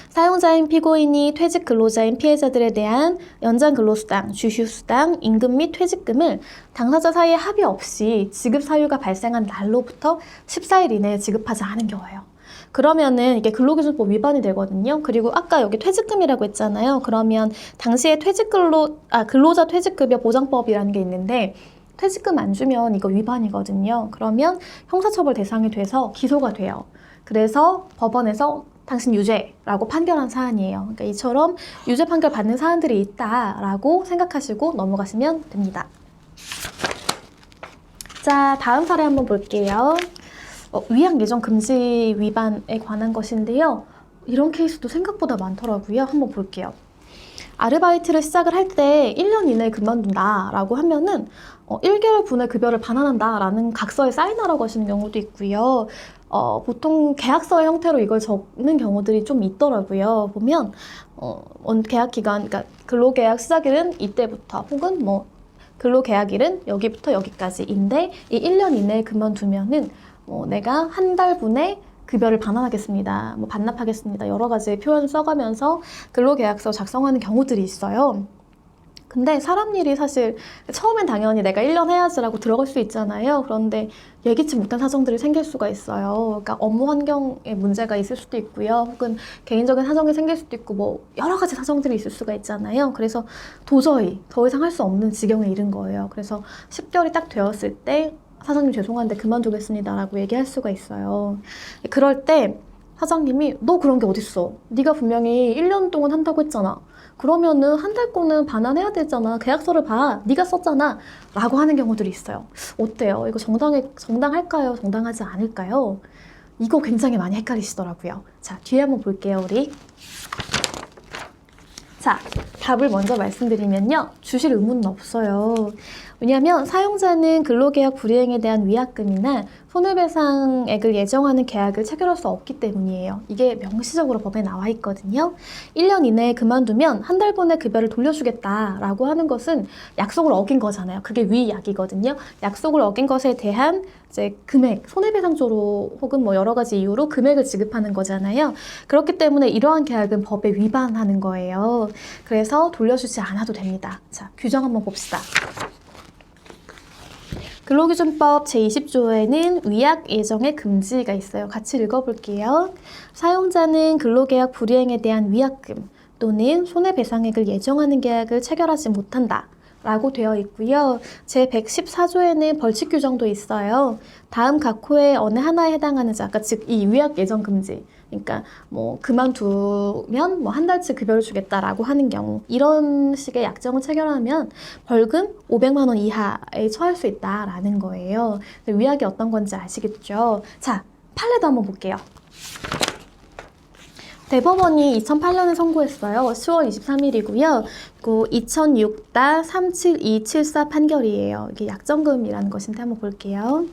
사용자인 피고인이 퇴직 근로자인 피해자들에 대한 연장 근로수당, 주휴수당, 임금 및 퇴직금을 당사자 사이에 합의 없이 지급 사유가 발생한 날로부터 14일 이내에 지급하지 않은 경우예요. 그러면은 이게 근로기준법 위반이 되거든요. 그리고 아까 여기 퇴직금이라고 했잖아요. 그러면 당시에 근로자 퇴직급여 보장법이라는 게 있는데 퇴직금 안 주면 이거 위반이거든요. 그러면 형사처벌 대상이 돼서 기소가 돼요. 그래서 법원에서 당신 유죄라고 판결한 사안이에요. 그러니까 이처럼 유죄 판결 받는 사안들이 있다라고 생각하시고 넘어가시면 됩니다. 자, 다음 사례 한번 볼게요. 위약 예정 금지 위반에 관한 것인데요. 이런 케이스도 생각보다 많더라고요. 한번 볼게요. 아르바이트를 시작을 할 때 1년 이내에 그만둔다 라고 하면은 1개월 분의 급여를 반환한다 라는 각서에 사인하라고 하시는 경우도 있고요. 보통 계약서의 형태로 이걸 적는 경우들이 좀 있더라고요. 보면 계약기간, 그러니까 근로계약 시작일은 이때부터 혹은 뭐 근로계약일은 여기부터 여기까지인데 이 1년 이내에 그만두면은 내가 한 달분의 급여를 반환하겠습니다. 뭐 반납하겠습니다. 여러 가지 표현을 써가면서 근로계약서 작성하는 경우들이 있어요. 근데 사람 일이 사실 처음엔 당연히 내가 1년 해야지라고 들어갈 수 있잖아요. 그런데 예기치 못한 사정들이 생길 수가 있어요. 그러니까 업무 환경에 문제가 있을 수도 있고요. 혹은 개인적인 사정이 생길 수도 있고 뭐 여러 가지 사정들이 있을 수가 있잖아요. 그래서 도저히 더 이상 할 수 없는 지경에 이른 거예요. 그래서 10개월이 딱 되었을 때 사장님 죄송한데 그만두겠습니다 라고 얘기할 수가 있어요. 그럴 때 사장님이 너 그런 게 어딨어. 네가 분명히 1년 동안 한다고 했잖아. 그러면은 한 달 거는 반환해야 되잖아. 계약서를 봐. 네가 썼잖아. 라고 하는 경우들이 있어요. 어때요? 이거 정당할까요? 정당하지 않을까요? 이거 굉장히 많이 헷갈리시더라고요. 자, 뒤에 한번 볼게요, 우리. 자, 답을 먼저 말씀드리면요. 주실 의무는 없어요. 왜냐하면 사용자는 근로계약 불이행에 대한 위약금이나 손해배상액을 예정하는 계약을 체결할 수 없기 때문이에요. 이게 명시적으로 법에 나와 있거든요. 1년 이내에 그만두면 한 달분의 급여를 돌려주겠다라고 하는 것은 약속을 어긴 거잖아요. 그게 위약이거든요. 약속을 어긴 것에 대한 이제 금액, 손해배상조로 혹은 뭐 여러 가지 이유로 금액을 지급하는 거잖아요. 그렇기 때문에 이러한 계약은 법에 위반하는 거예요. 그래서 돌려주지 않아도 됩니다. 자, 규정 한번 봅시다. 근로기준법 제20조에는 위약 예정의 금지가 있어요. 같이 읽어볼게요. 사용자는 근로계약 불이행에 대한 위약금 또는 손해배상액을 예정하는 계약을 체결하지 못한다 라고 되어 있고요. 제114조에는 벌칙 규정도 있어요. 다음 각 호의 어느 하나에 해당하는 자, 아까 즉 이 위약 예정 금지. 그러니까 뭐 그만두면 뭐 한 달치 급여를 주겠다라고 하는 경우 이런 식의 약정을 체결하면 벌금 500만 원 이하에 처할 수 있다라는 거예요. 위약이 어떤 건지 아시겠죠? 자, 판례도 한번 볼게요. 대법원이 2008년에 선고했어요. 10월 23일이고요. 2006-37274 판결이에요. 이게 약정금이라는 것인데 한번 볼게요.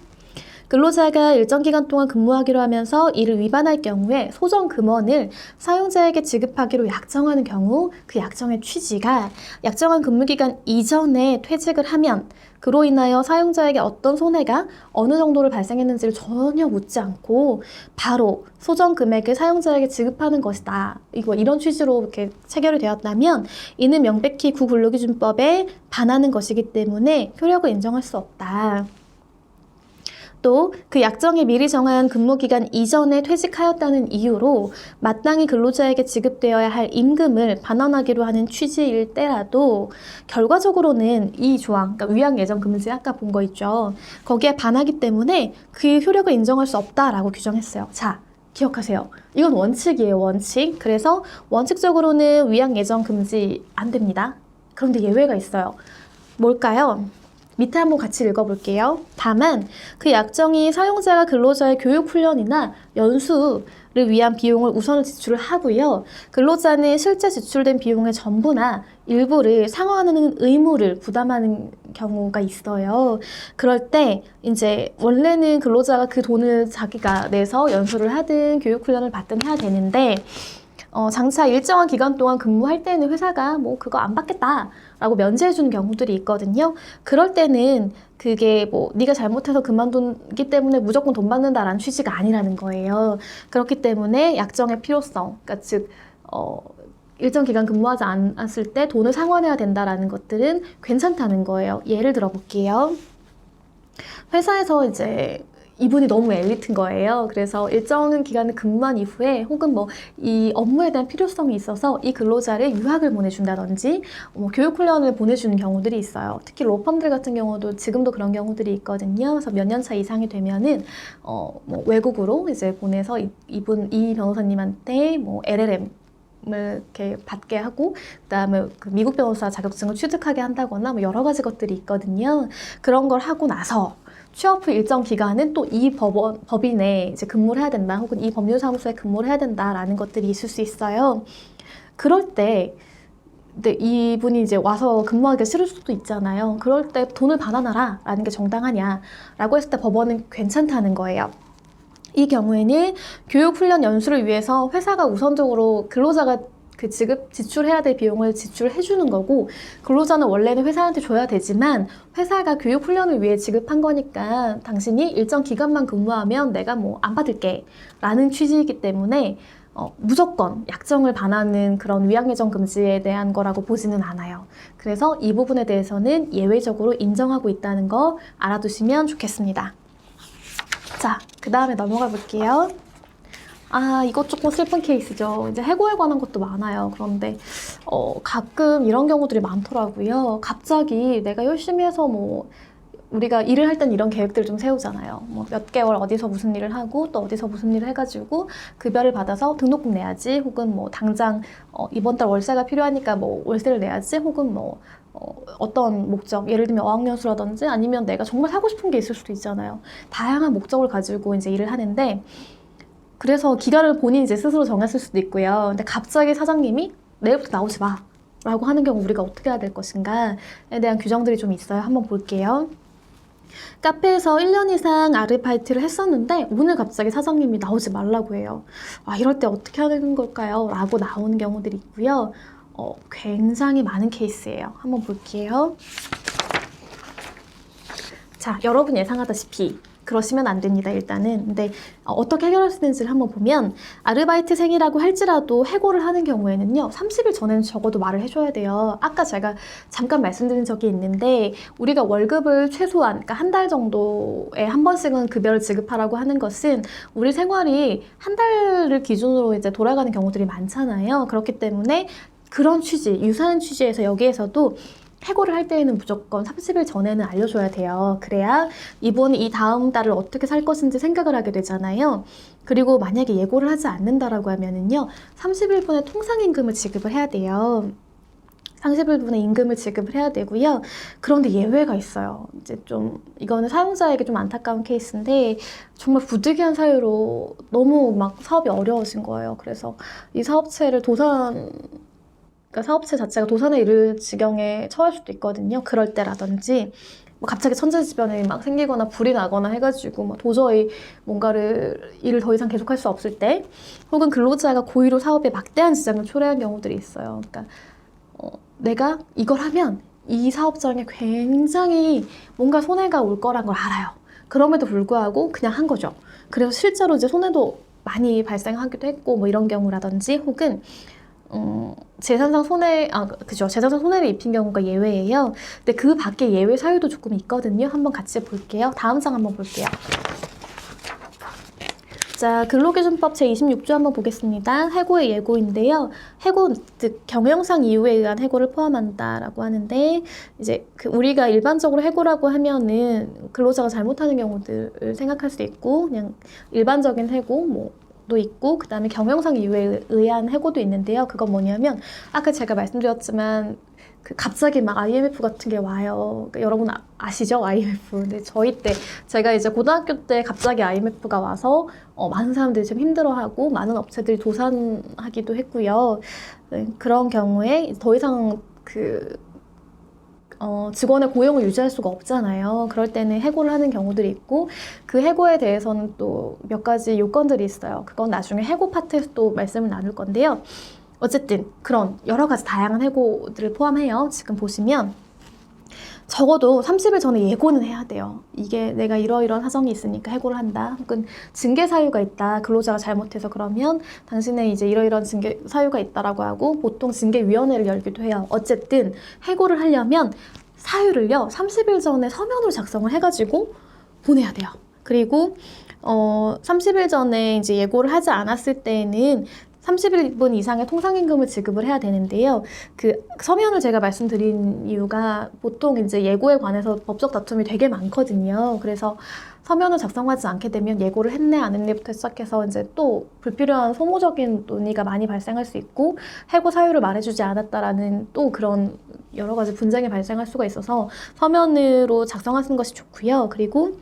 근로자가 일정 기간 동안 근무하기로 하면서 이를 위반할 경우에 소정 금원을 사용자에게 지급하기로 약정하는 경우 그 약정의 취지가 약정한 근무기간 이전에 퇴직을 하면 그로 인하여 사용자에게 어떤 손해가 어느 정도를 발생했는지를 전혀 묻지 않고 바로 소정 금액을 사용자에게 지급하는 것이다. 이런 취지로 이렇게 체결이 되었다면 이는 명백히 구근로기준법에 반하는 것이기 때문에 효력을 인정할 수 없다. 또 그 약정이 미리 정한 근무기간 이전에 퇴직하였다는 이유로 마땅히 근로자에게 지급되어야 할 임금을 반환하기로 하는 취지일 때라도 결과적으로는 이 조항, 그러니까 위약 예정 금지 아까 본 거 있죠. 거기에 반하기 때문에 그 효력을 인정할 수 없다라고 규정했어요. 자, 기억하세요. 이건 원칙이에요, 원칙. 그래서 원칙적으로는 위약 예정 금지 안 됩니다. 그런데 예외가 있어요. 뭘까요? 밑에 한번 같이 읽어볼게요. 다만 그 약정이 사용자가 근로자의 교육 훈련이나 연수 위한 비용을 우선 지출을 하고요. 근로자는 실제 지출된 비용의 전부나 일부를 상환하는 의무를 부담하는 경우가 있어요. 그럴 때 이제 원래는 근로자가 그 돈을 자기가 내서 연수를 하든 교육훈련을 받든 해야 되는데 장차 일정한 기간 동안 근무할 때는 회사가 뭐 그거 안 받겠다라고 면제해주는 경우들이 있거든요. 그럴 때는 그게 뭐 네가 잘못해서 그만두기 때문에 무조건 돈 받는다라는 취지가 아니라는 거예요. 그렇기 때문에 약정의 필요성, 그러니까 즉 일정 기간 근무하지 않았을 때 돈을 상환해야 된다라는 것들은 괜찮다는 거예요. 예를 들어 볼게요. 회사에서 이제 이분이 너무 엘리트인 거예요. 그래서 일정 기간을 근무한 이후에 혹은 뭐 이 업무에 대한 필요성이 있어서 이 근로자를 유학을 보내준다든지 교육훈련을 보내주는 경우들이 있어요. 특히 로펌들 같은 경우도 지금도 그런 경우들이 있거든요. 그래서 몇 년 차 이상이 되면은 뭐 외국으로 이제 보내서 이 변호사님한테 뭐 LLM 을 이렇게 받게 하고 그다음에 그 미국 변호사 자격증을 취득하게 한다거나 뭐 여러 가지 것들이 있거든요. 그런 걸 하고 나서 취업 후 일정 기간은 또 이 법인에 이제 근무를 해야 된다, 혹은 이 법률사무소에 근무를 해야 된다라는 것들이 있을 수 있어요. 그럴 때 근데 이분이 이제 와서 근무하기가 싫을 수도 있잖아요. 그럴 때 돈을 반환하라라는 게 정당하냐라고 했을 때 법원은 괜찮다는 거예요. 이 경우에는 교육훈련 연수를 위해서 회사가 우선적으로 근로자가 그 지출해야 될 비용을 지출해 주는 거고, 근로자는 원래는 회사한테 줘야 되지만 회사가 교육훈련을 위해 지급한 거니까 당신이 일정 기간만 근무하면 내가 뭐 안 받을게 라는 취지이기 때문에 무조건 약정을 반하는 그런 위양예정 금지에 대한 거라고 보지는 않아요. 그래서 이 부분에 대해서는 예외적으로 인정하고 있다는 거 알아두시면 좋겠습니다. 자, 그 다음에 넘어가 볼게요. 이거 조금 슬픈 케이스죠. 이제 해고에 관한 것도 많아요. 그런데 가끔 이런 경우들이 많더라고요. 갑자기 내가 열심히 해서 뭐 우리가 일을 할 땐 이런 계획들을 좀 세우잖아요. 뭐 몇 개월 어디서 무슨 일을 하고 또 어디서 무슨 일을 해가지고 급여를 받아서 등록금 내야지, 혹은 뭐 당장 이번 달 월세가 필요하니까 뭐 월세를 내야지, 혹은 뭐 어떤 목적, 예를 들면 어학연수라든지 아니면 내가 정말 사고 싶은 게 있을 수도 있잖아요. 다양한 목적을 가지고 이제 일을 하는데, 그래서 기간을 본인이 이제 스스로 정했을 수도 있고요. 근데 갑자기 사장님이 내일부터 나오지 마 라고 하는 경우 우리가 어떻게 해야 될 것인가에 대한 규정들이 좀 있어요. 한번 볼게요. 카페에서 1년 이상 아르바이트를 했었는데 오늘 갑자기 사장님이 나오지 말라고 해요. 이럴 때 어떻게 하는 걸까요? 라고 나오는 경우들이 있고요. 굉장히 많은 케이스예요. 한번 볼게요. 자, 여러분 예상하다시피 그러시면 안 됩니다, 일단은. 근데 어떻게 해결할 수 있는지를 한번 보면, 아르바이트생이라고 할지라도 해고를 하는 경우에는요, 30일 전에는 적어도 말을 해줘야 돼요. 아까 제가 잠깐 말씀드린 적이 있는데, 우리가 월급을 최소한, 그러니까 한 달 정도에 한 번씩은 급여를 지급하라고 하는 것은 우리 생활이 한 달을 기준으로 이제 돌아가는 경우들이 많잖아요. 그렇기 때문에 그런 취지, 유사한 취지에서 여기에서도 해고를 할 때에는 무조건 30일 전에는 알려줘야 돼요. 그래야 이분이 이 다음 달을 어떻게 살 것인지 생각을 하게 되잖아요. 그리고 만약에 예고를 하지 않는다라고 하면은요, 30일분의 통상임금을 지급을 해야 돼요. 30일분의 임금을 지급을 해야 되고요. 그런데 예외가 있어요. 이제 좀 이거는 사용자에게 좀 안타까운 케이스인데, 정말 부득이한 사유로 너무 막 사업이 어려워진 거예요. 그래서 이 사업체를 그러니까 사업체 자체가 도산에 이를 지경에 처할 수도 있거든요. 그럴 때라든지 뭐 갑자기 천재지변이 막 생기거나 불이 나거나 해가지고 뭐 도저히 일을 더 이상 계속할 수 없을 때, 혹은 근로자가 고의로 사업에 막대한 지장을 초래한 경우들이 있어요. 그러니까 내가 이걸 하면 이 사업장에 굉장히 뭔가 손해가 올 거란 걸 알아요. 그럼에도 불구하고 그냥 한 거죠. 그래서 실제로 이제 손해도 많이 발생하기도 했고, 뭐 이런 경우라든지, 혹은 재산상 재산상 손해를 입힌 경우가 예외예요. 근데 그 밖에 예외 사유도 조금 있거든요. 한번 같이 볼게요. 다음 장 한번 볼게요. 자, 근로기준법 제26조 한번 보겠습니다. 해고의 예고인데요. 해고, 즉 경영상 이유에 의한 해고를 포함한다라고 하는데, 이제 우리가 일반적으로 해고라고 하면은 근로자가 잘못하는 경우들을 생각할 수도 있고, 그냥 일반적인 해고, 뭐 도 있고 그다음에 경영상 이유에 의한 해고도 있는데요. 그건 뭐냐면 아까 제가 말씀드렸지만 그 갑자기 막 IMF 같은 게 와요. 그러니까 여러분 아시죠? IMF. 근데 저희 때 제가 이제 고등학교 때 갑자기 IMF가 와서 많은 사람들이 좀 힘들어하고 많은 업체들이 도산하기도 했고요. 네, 그런 경우에 더 이상 직원의 고용을 유지할 수가 없잖아요. 그럴 때는 해고를 하는 경우들이 있고 그 해고에 대해서는 또 몇 가지 요건들이 있어요. 그건 나중에 해고 파트에서 또 말씀을 나눌 건데요. 어쨌든 그런 여러 가지 다양한 해고들을 포함해요. 지금 보시면 적어도 30일 전에 예고는 해야 돼요. 이게 내가 이러이러한 사정이 있으니까 해고를 한다. 혹은 징계 사유가 있다. 근로자가 잘못해서 그러면 당신의 이제 이러이러한 징계 사유가 있다라고 하고 보통 징계위원회를 열기도 해요. 어쨌든 해고를 하려면 사유를요 30일 전에 서면으로 작성을 해가지고 보내야 돼요. 그리고 30일 전에 이제 예고를 하지 않았을 때에는 30일 이상의 통상임금을 지급을 해야 되는데요. 그 서면을 제가 말씀드린 이유가 보통 이제 예고에 관해서 법적 다툼이 되게 많거든요. 그래서 서면을 작성하지 않게 되면 예고를 했네 안 했네부터 시작해서 이제 또 불필요한 소모적인 논의가 많이 발생할 수 있고 해고 사유를 말해주지 않았다라는 또 그런 여러 가지 분쟁이 발생할 수가 있어서 서면으로 작성하시는 것이 좋고요. 그리고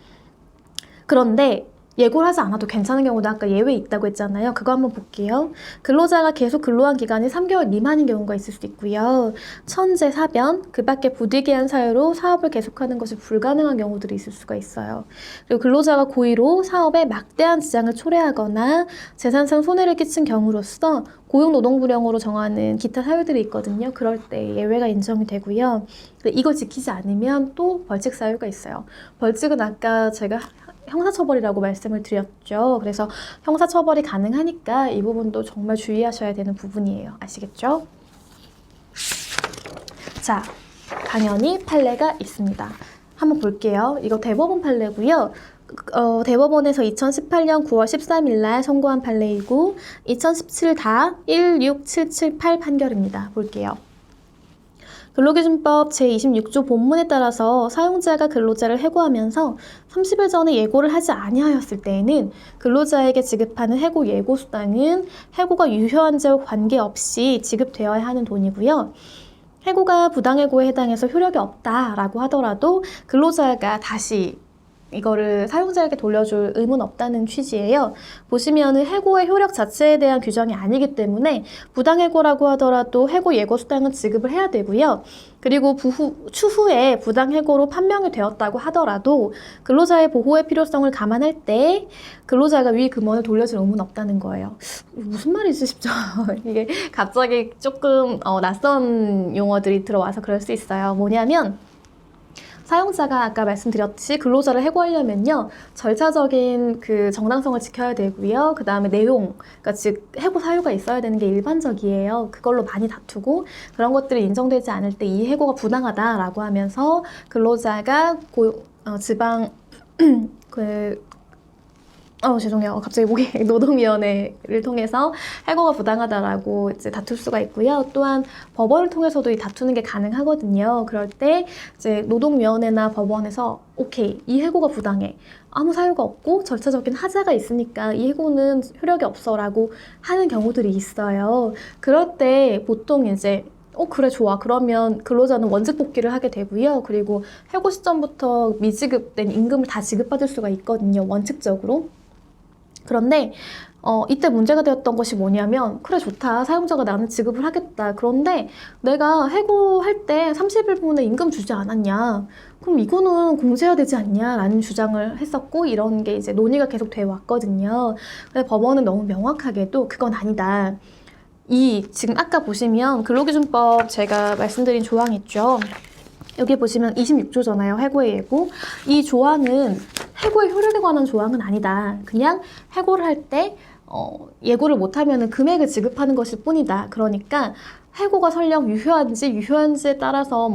그런데 예고를 하지 않아도 괜찮은 경우도 아까 예외 있다고 했잖아요. 그거 한번 볼게요. 근로자가 계속 근로한 기간이 3개월 미만인 경우가 있을 수 있고요. 천재, 사변, 그 밖에 부득이한 사유로 사업을 계속하는 것이 불가능한 경우들이 있을 수가 있어요. 그리고 근로자가 고의로 사업에 막대한 지장을 초래하거나 재산상 손해를 끼친 경우로서 고용노동부령으로 정하는 기타 사유들이 있거든요. 그럴 때 예외가 인정이 되고요. 이거 지키지 않으면 또 벌칙 사유가 있어요. 벌칙은 아까 제가 형사처벌이라고 말씀을 드렸죠. 그래서 형사처벌이 가능하니까 이 부분도 정말 주의하셔야 되는 부분이에요. 아시겠죠? 자, 당연히 판례가 있습니다. 한번 볼게요. 이거 대법원 판례고요. 대법원에서 2018년 9월 13일 날 선고한 판례이고 2017 다 16778 판결입니다. 볼게요. 근로기준법 제26조 본문에 따라서 사용자가 근로자를 해고하면서 30일 전에 예고를 하지 아니하였을 때에는 근로자에게 지급하는 해고 예고 수당은 해고가 유효한 지와 관계없이 지급되어야 하는 돈이고요. 해고가 부당해고에 해당해서 효력이 없다라고 하더라도 근로자가 다시 이거를 사용자에게 돌려줄 의무는 없다는 취지예요. 보시면은 해고의 효력 자체에 대한 규정이 아니기 때문에 부당해고라고 하더라도 해고 예고 수당은 지급을 해야 되고요. 그리고 추후에 부당해고로 판명이 되었다고 하더라도 근로자의 보호의 필요성을 감안할 때 근로자가 위 금원을 돌려줄 의무는 없다는 거예요. 무슨 말이지 싶죠? 이게 갑자기 조금 낯선 용어들이 들어와서 그럴 수 있어요. 뭐냐면 사용자가 아까 말씀드렸듯이 근로자를 해고하려면요 절차적인 그 정당성을 지켜야 되고요. 그 다음에 내용, 그러니까 즉 해고 사유가 있어야 되는 게 일반적이에요. 그걸로 많이 다투고 그런 것들이 인정되지 않을 때 이 해고가 부당하다라고 하면서 근로자가 지방 죄송해요. 갑자기 목이 노동위원회를 통해서 해고가 부당하다라고 이제 다툴 수가 있고요. 또한 법원을 통해서도 이 다투는 게 가능하거든요. 그럴 때 이제 노동위원회나 법원에서 오케이, 이 해고가 부당해. 아무 사유가 없고 절차적인 하자가 있으니까 이 해고는 효력이 없어라고 하는 경우들이 있어요. 그럴 때 보통 이제 그래 좋아. 그러면 근로자는 원직 복귀를 하게 되고요. 그리고 해고 시점부터 미지급된 임금을 다 지급받을 수가 있거든요. 원칙적으로. 그런데 이때 문제가 되었던 것이 뭐냐면 그래 좋다. 사용자가 나는 지급을 하겠다. 그런데 내가 해고할 때 30일 분에 임금 주지 않았냐. 그럼 이거는 공제해야 되지 않냐 라는 주장을 했었고 이런 게 이제 논의가 계속 돼 왔거든요. 근데 법원은 너무 명확하게도 그건 아니다. 지금 아까 보시면 근로기준법 제가 말씀드린 조항 있죠. 여기 보시면 26조잖아요. 해고의 예고. 이 조항은 해고의 효력에 관한 조항은 아니다. 그냥 해고를 할 때 예고를 못하면 금액을 지급하는 것일 뿐이다. 그러니까 해고가 설령 유효한지에 따라서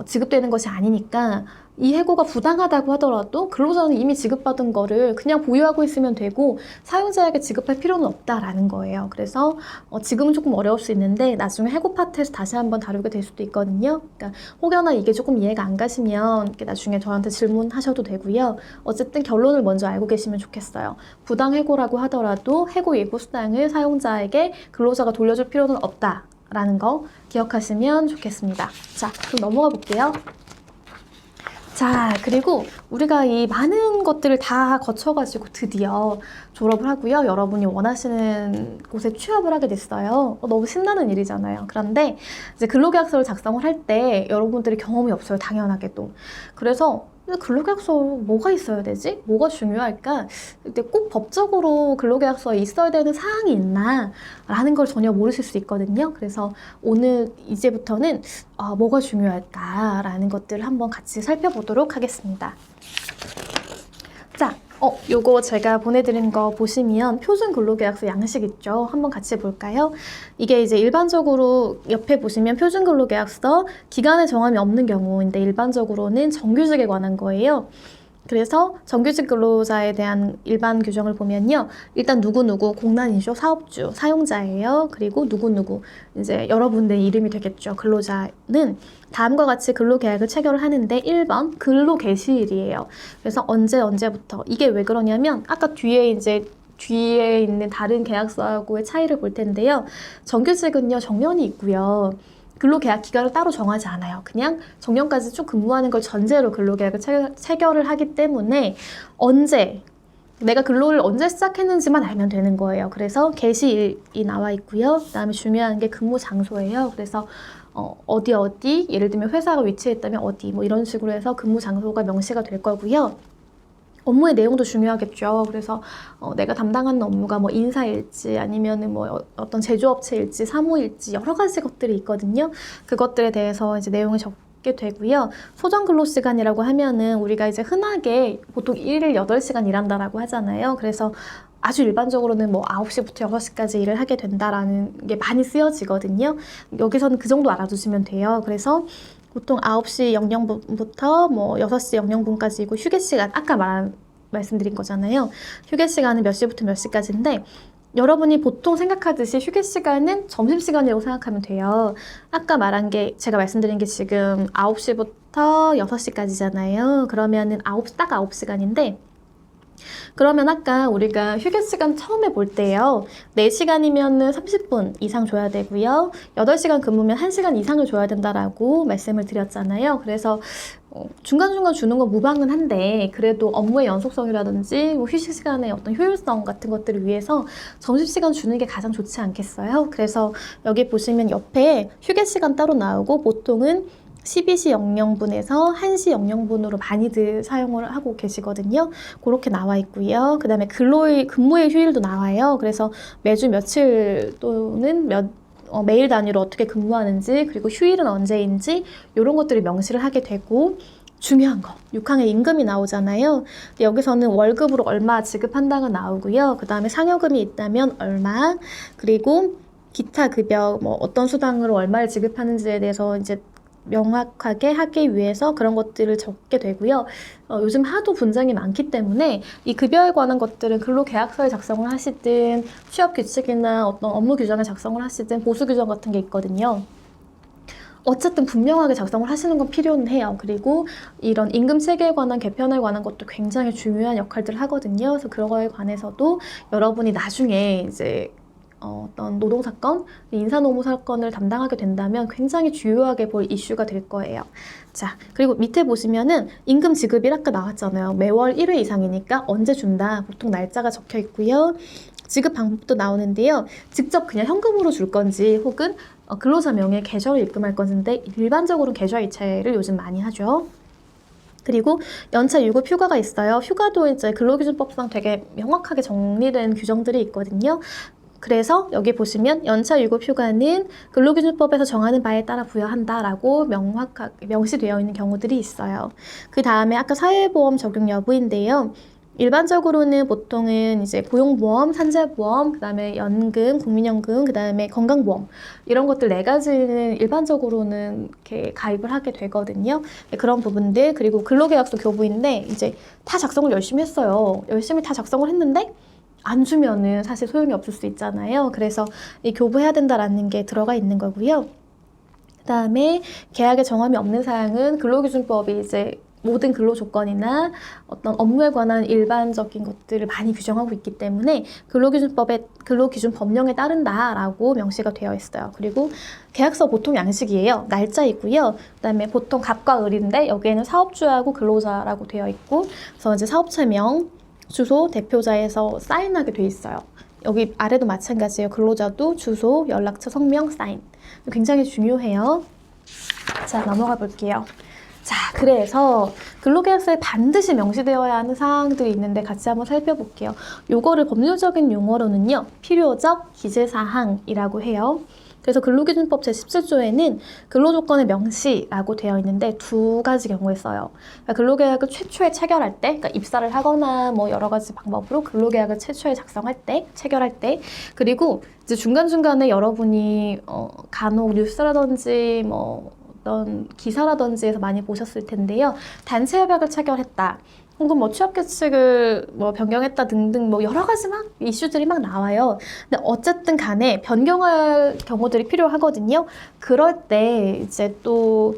지급되는 것이 아니니까 이 해고가 부당하다고 하더라도 근로자는 이미 지급받은 거를 그냥 보유하고 있으면 되고 사용자에게 지급할 필요는 없다라는 거예요. 그래서 지금은 조금 어려울 수 있는데 나중에 해고 파트에서 다시 한번 다루게 될 수도 있거든요. 그러니까 혹여나 이게 조금 이해가 안 가시면 이렇게 나중에 저한테 질문하셔도 되고요. 어쨌든 결론을 먼저 알고 계시면 좋겠어요. 부당 해고라고 하더라도 해고 예고 수당을 사용자에게 근로자가 돌려줄 필요는 없다라는 거 기억하시면 좋겠습니다. 자, 그럼 넘어가 볼게요. 자, 그리고 우리가 이 많은 것들을 다 거쳐가지고 드디어 졸업을 하고요. 여러분이 원하시는 곳에 취업을 하게 됐어요. 너무 신나는 일이잖아요. 그런데 이제 근로계약서를 작성을 할 때 여러분들이 경험이 없어요. 당연하게도. 그래서 근로계약서 뭐가 있어야 되지? 뭐가 중요할까? 근데 꼭 법적으로 근로계약서에 있어야 되는 사항이 있나? 라는 걸 전혀 모르실 수 있거든요. 그래서 오늘 이제부터는 뭐가 중요할까? 라는 것들을 한번 같이 살펴보도록 하겠습니다. 자, 요거 제가 보내드린 거 보시면 표준 근로계약서 양식 있죠? 한번 같이 볼까요? 이게 이제 일반적으로 옆에 보시면 표준 근로계약서 기간의 정함이 없는 경우인데 일반적으로는 정규직에 관한 거예요. 그래서 정규직 근로자에 대한 일반 규정을 보면요. 일단 누구누구 공란인쇼 사업주, 사용자예요. 그리고 누구누구 이제 여러분들 이름이 되겠죠. 근로자는 다음과 같이 근로계약을 체결을 하는데 1번 근로 개시일이에요. 그래서 언제부터 이게 왜 그러냐면 아까 뒤에 있는 다른 계약서하고의 차이를 볼 텐데요. 정규직은요 정년이 있고요. 근로계약 기간을 따로 정하지 않아요. 그냥 정년까지 쭉 근무하는 걸 전제로 근로계약을 체결을 하기 때문에 내가 근로를 언제 시작했는지만 알면 되는 거예요. 그래서 개시일이 나와 있고요. 그다음에 중요한 게 근무 장소예요. 그래서 어디 예를 들면 회사가 위치했다면 어디 뭐 이런 식으로 해서 근무 장소가 명시가 될 거고요. 업무의 내용도 중요하겠죠. 그래서 내가 담당하는 업무가 뭐 인사일지 아니면은 뭐 어떤 제조업체일지 사무일지 여러 가지 것들이 있거든요. 그것들에 대해서 이제 내용을 적게 되고요. 소정 근로 시간이라고 하면은 우리가 이제 흔하게 보통 일일 8시간 일한다라고 하잖아요. 그래서 아주 일반적으로는 뭐 9시부터 6시까지 일을 하게 된다라는 게 많이 쓰여지거든요. 여기서는 그 정도 알아두시면 돼요. 그래서 보통 9시 00분부터 뭐 6시 00분까지이고 휴게 시간 아까 말씀드린 거잖아요. 휴게 시간은 몇 시부터 몇 시까지인데 여러분이 보통 생각하듯이 휴게 시간은 점심시간이라고 생각하면 돼요. 아까 제가 말씀드린 게 지금 9시부터 6시까지잖아요. 그러면은 딱 9시간인데 그러면 아까 우리가 휴게 시간 처음에 볼 때요. 4시간이면 30분 이상 줘야 되고요. 8시간 근무면 1시간 이상을 줘야 된다라고 말씀을 드렸잖아요. 그래서 중간중간 주는 건 무방은 한데 그래도 업무의 연속성이라든지 뭐 휴식 시간의 어떤 효율성 같은 것들을 위해서 점심시간 주는 게 가장 좋지 않겠어요? 그래서 여기 보시면 옆에 휴게 시간 따로 나오고 보통은 12시 00분에서 1시 00분으로 많이들 사용을 하고 계시거든요. 그렇게 나와 있고요. 그 다음에 근무의 휴일도 나와요. 그래서 매주 며칠 또는 매일 단위로 어떻게 근무하는지 그리고 휴일은 언제인지 이런 것들을 명시를 하게 되고 중요한 거 6항에 임금이 나오잖아요. 근데 여기서는 월급으로 얼마 지급한다가 나오고요. 그 다음에 상여금이 있다면 얼마 그리고 기타 급여 뭐 어떤 수당으로 얼마를 지급하는지에 대해서 이제 명확하게 하기 위해서 그런 것들을 적게 되고요. 요즘 하도 분쟁이 많기 때문에 이 급여에 관한 것들은 근로계약서에 작성을 하시든 취업 규칙이나 어떤 업무 규정에 작성을 하시든 보수 규정 같은 게 있거든요. 어쨌든 분명하게 작성을 하시는 건 필요는 해요. 그리고 이런 임금 체계에 관한 개편에 관한 것도 굉장히 중요한 역할들을 하거든요. 그래서 그런 거에 관해서도 여러분이 나중에 이제 어떤 노동사건, 인사노무사건을 담당하게 된다면 굉장히 주요하게 볼 이슈가 될 거예요. 자, 그리고 밑에 보시면은 임금 지급일 아까 나왔잖아요. 매월 1회 이상이니까 언제 준다. 보통 날짜가 적혀 있고요. 지급 방법도 나오는데요. 직접 그냥 현금으로 줄 건지 혹은 근로자 명의의 계좌로 입금할 건지인데 일반적으로 계좌 이체를 요즘 많이 하죠. 그리고 연차 유급 휴가가 있어요. 휴가도 이제 근로기준법상 되게 명확하게 정리된 규정들이 있거든요. 그래서 여기 보시면 연차 유급 휴가는 근로기준법에서 정하는 바에 따라 부여한다라고 명시되어 있는 경우들이 있어요. 그 다음에 아까 사회보험 적용 여부인데요. 일반적으로는 보통은 이제 고용보험, 산재보험, 그다음에 연금, 국민연금, 그다음에 건강보험 이런 것들 네 가지는 일반적으로는 이렇게 가입을 하게 되거든요. 그런 부분들 그리고 근로계약서 교부인데 이제 다 작성을 열심히 했어요. 열심히 다 작성을 했는데 안 주면은 사실 소용이 없을 수 있잖아요. 그래서 이 교부해야 된다라는 게 들어가 있는 거고요. 그다음에 계약에 정함이 없는 사항은 근로기준법이 이제 모든 근로 조건이나 어떤 업무에 관한 일반적인 것들을 많이 규정하고 있기 때문에 근로기준법의 근로기준 법령에 따른다라고 명시가 되어 있어요. 그리고 계약서 보통 양식이에요. 날짜이고요. 그다음에 보통 갑과 을인데 여기에는 사업주하고 근로자라고 되어 있고, 그래서 이제 사업체명, 주소, 대표자에서 사인하게 돼 있어요. 여기 아래도 마찬가지예요. 근로자도 주소, 연락처, 성명, 사인. 굉장히 중요해요. 자, 넘어가 볼게요. 자, 그래서 근로계약서에 반드시 명시되어야 하는 사항들이 있는데 같이 한번 살펴볼게요. 요거를 법률적인 용어로는요, 필요적 기재사항이라고 해요. 그래서 근로기준법 제17조에는 근로조건의 명시라고 되어 있는데 두 가지 경우에 써요. 그러니까 근로계약을 최초에 체결할 때, 그러니까 입사를 하거나 뭐 여러 가지 방법으로 근로계약을 최초에 작성할 때, 체결할 때, 그리고 이제 중간중간에 여러분이 간혹 뉴스라든지 뭐 어떤 기사라든지 해서 많이 보셨을 텐데요. 단체 협약을 체결했다. 혹은 뭐 취업 규칙을 뭐 변경했다 등등 뭐 여러 가지 막 이슈들이 막 나와요. 근데 어쨌든 간에 변경할 경우들이 필요하거든요. 그럴 때 이제 또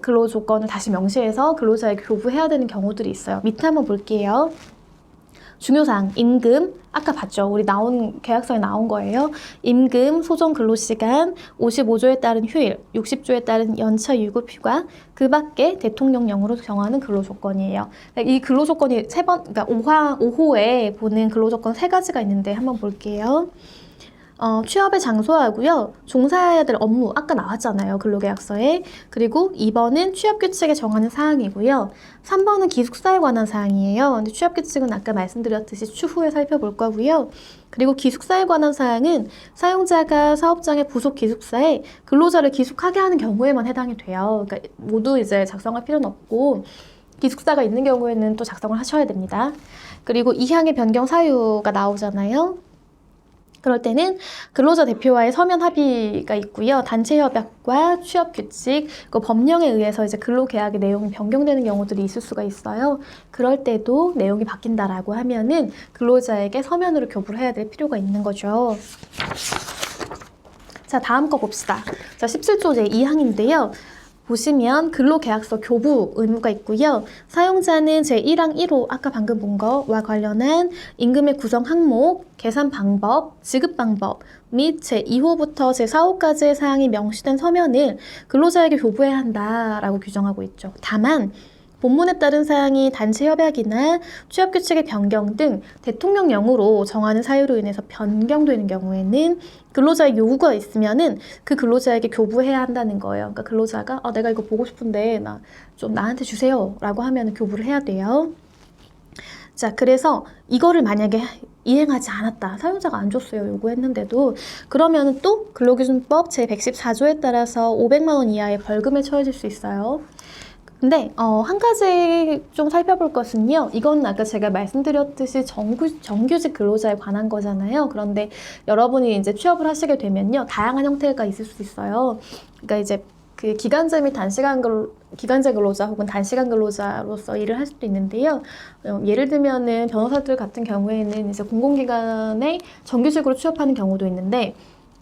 근로 조건을 다시 명시해서 근로자에게 교부해야 되는 경우들이 있어요. 밑에 한번 볼게요. 중요사항, 임금, 아까 봤죠? 우리 계약서에 나온 거예요. 임금, 소정 근로시간, 55조에 따른 휴일, 60조에 따른 연차 유급 휴가, 그 밖에 대통령령으로 정하는 근로조건이에요. 이 근로조건이 그러니까 5호에 보는 근로조건 세 가지가 있는데 한번 볼게요. 취업의 장소하고요. 종사해야 될 업무, 아까 나왔잖아요. 근로계약서에. 그리고 2번은 취업규칙에 정하는 사항이고요. 3번은 기숙사에 관한 사항이에요. 근데 취업규칙은 아까 말씀드렸듯이 추후에 살펴볼 거고요. 그리고 기숙사에 관한 사항은 사용자가 사업장의 부속 기숙사에 근로자를 기숙하게 하는 경우에만 해당이 돼요. 그러니까 모두 이제 작성할 필요는 없고 기숙사가 있는 경우에는 또 작성을 하셔야 됩니다. 그리고 이항의 변경 사유가 나오잖아요. 그럴 때는 근로자 대표와의 서면 합의가 있고요. 단체 협약과 취업 규칙, 그 법령에 의해서 이제 근로계약의 내용이 변경되는 경우들이 있을 수가 있어요. 그럴 때도 내용이 바뀐다라고 하면은 근로자에게 서면으로 교부를 해야 될 필요가 있는 거죠. 자, 다음 거 봅시다. 자, 17조 제2항인데요. 보시면 근로계약서 교부 의무가 있고요. 사용자는 제1항 1호 아까 방금 본 거와 관련한 임금의 구성 항목, 계산 방법, 지급 방법 및 제2호부터 제4호까지의 사항이 명시된 서면을 근로자에게 교부해야 한다라고 규정하고 있죠. 다만 본문에 따른 사항이 단체 협약이나 취업 규칙의 변경 등 대통령령으로 정하는 사유로 인해서 변경되는 경우에는 근로자의 요구가 있으면은 그 근로자에게 교부해야 한다는 거예요. 그러니까 근로자가 내가 이거 보고 싶은데 나한테 주세요라고 하면 교부를 해야 돼요. 자, 그래서 이거를 만약에 이행하지 않았다. 사용자가 안 줬어요. 요구했는데도. 그러면 또 근로기준법 제114조에 따라서 500만 원 이하의 벌금에 처해질 수 있어요. 근데 한 가지 좀 살펴볼 것은요. 이건 아까 제가 말씀드렸듯이 정규직 근로자에 관한 거잖아요. 그런데 여러분이 이제 취업을 하시게 되면요. 다양한 형태가 있을 수 있어요. 그러니까 이제 그 기간제 및 기간제 근로자 혹은 단시간 근로자로서 일을 할 수도 있는데요. 예를 들면은 변호사들 같은 경우에는 이제 공공기관에 정규직으로 취업하는 경우도 있는데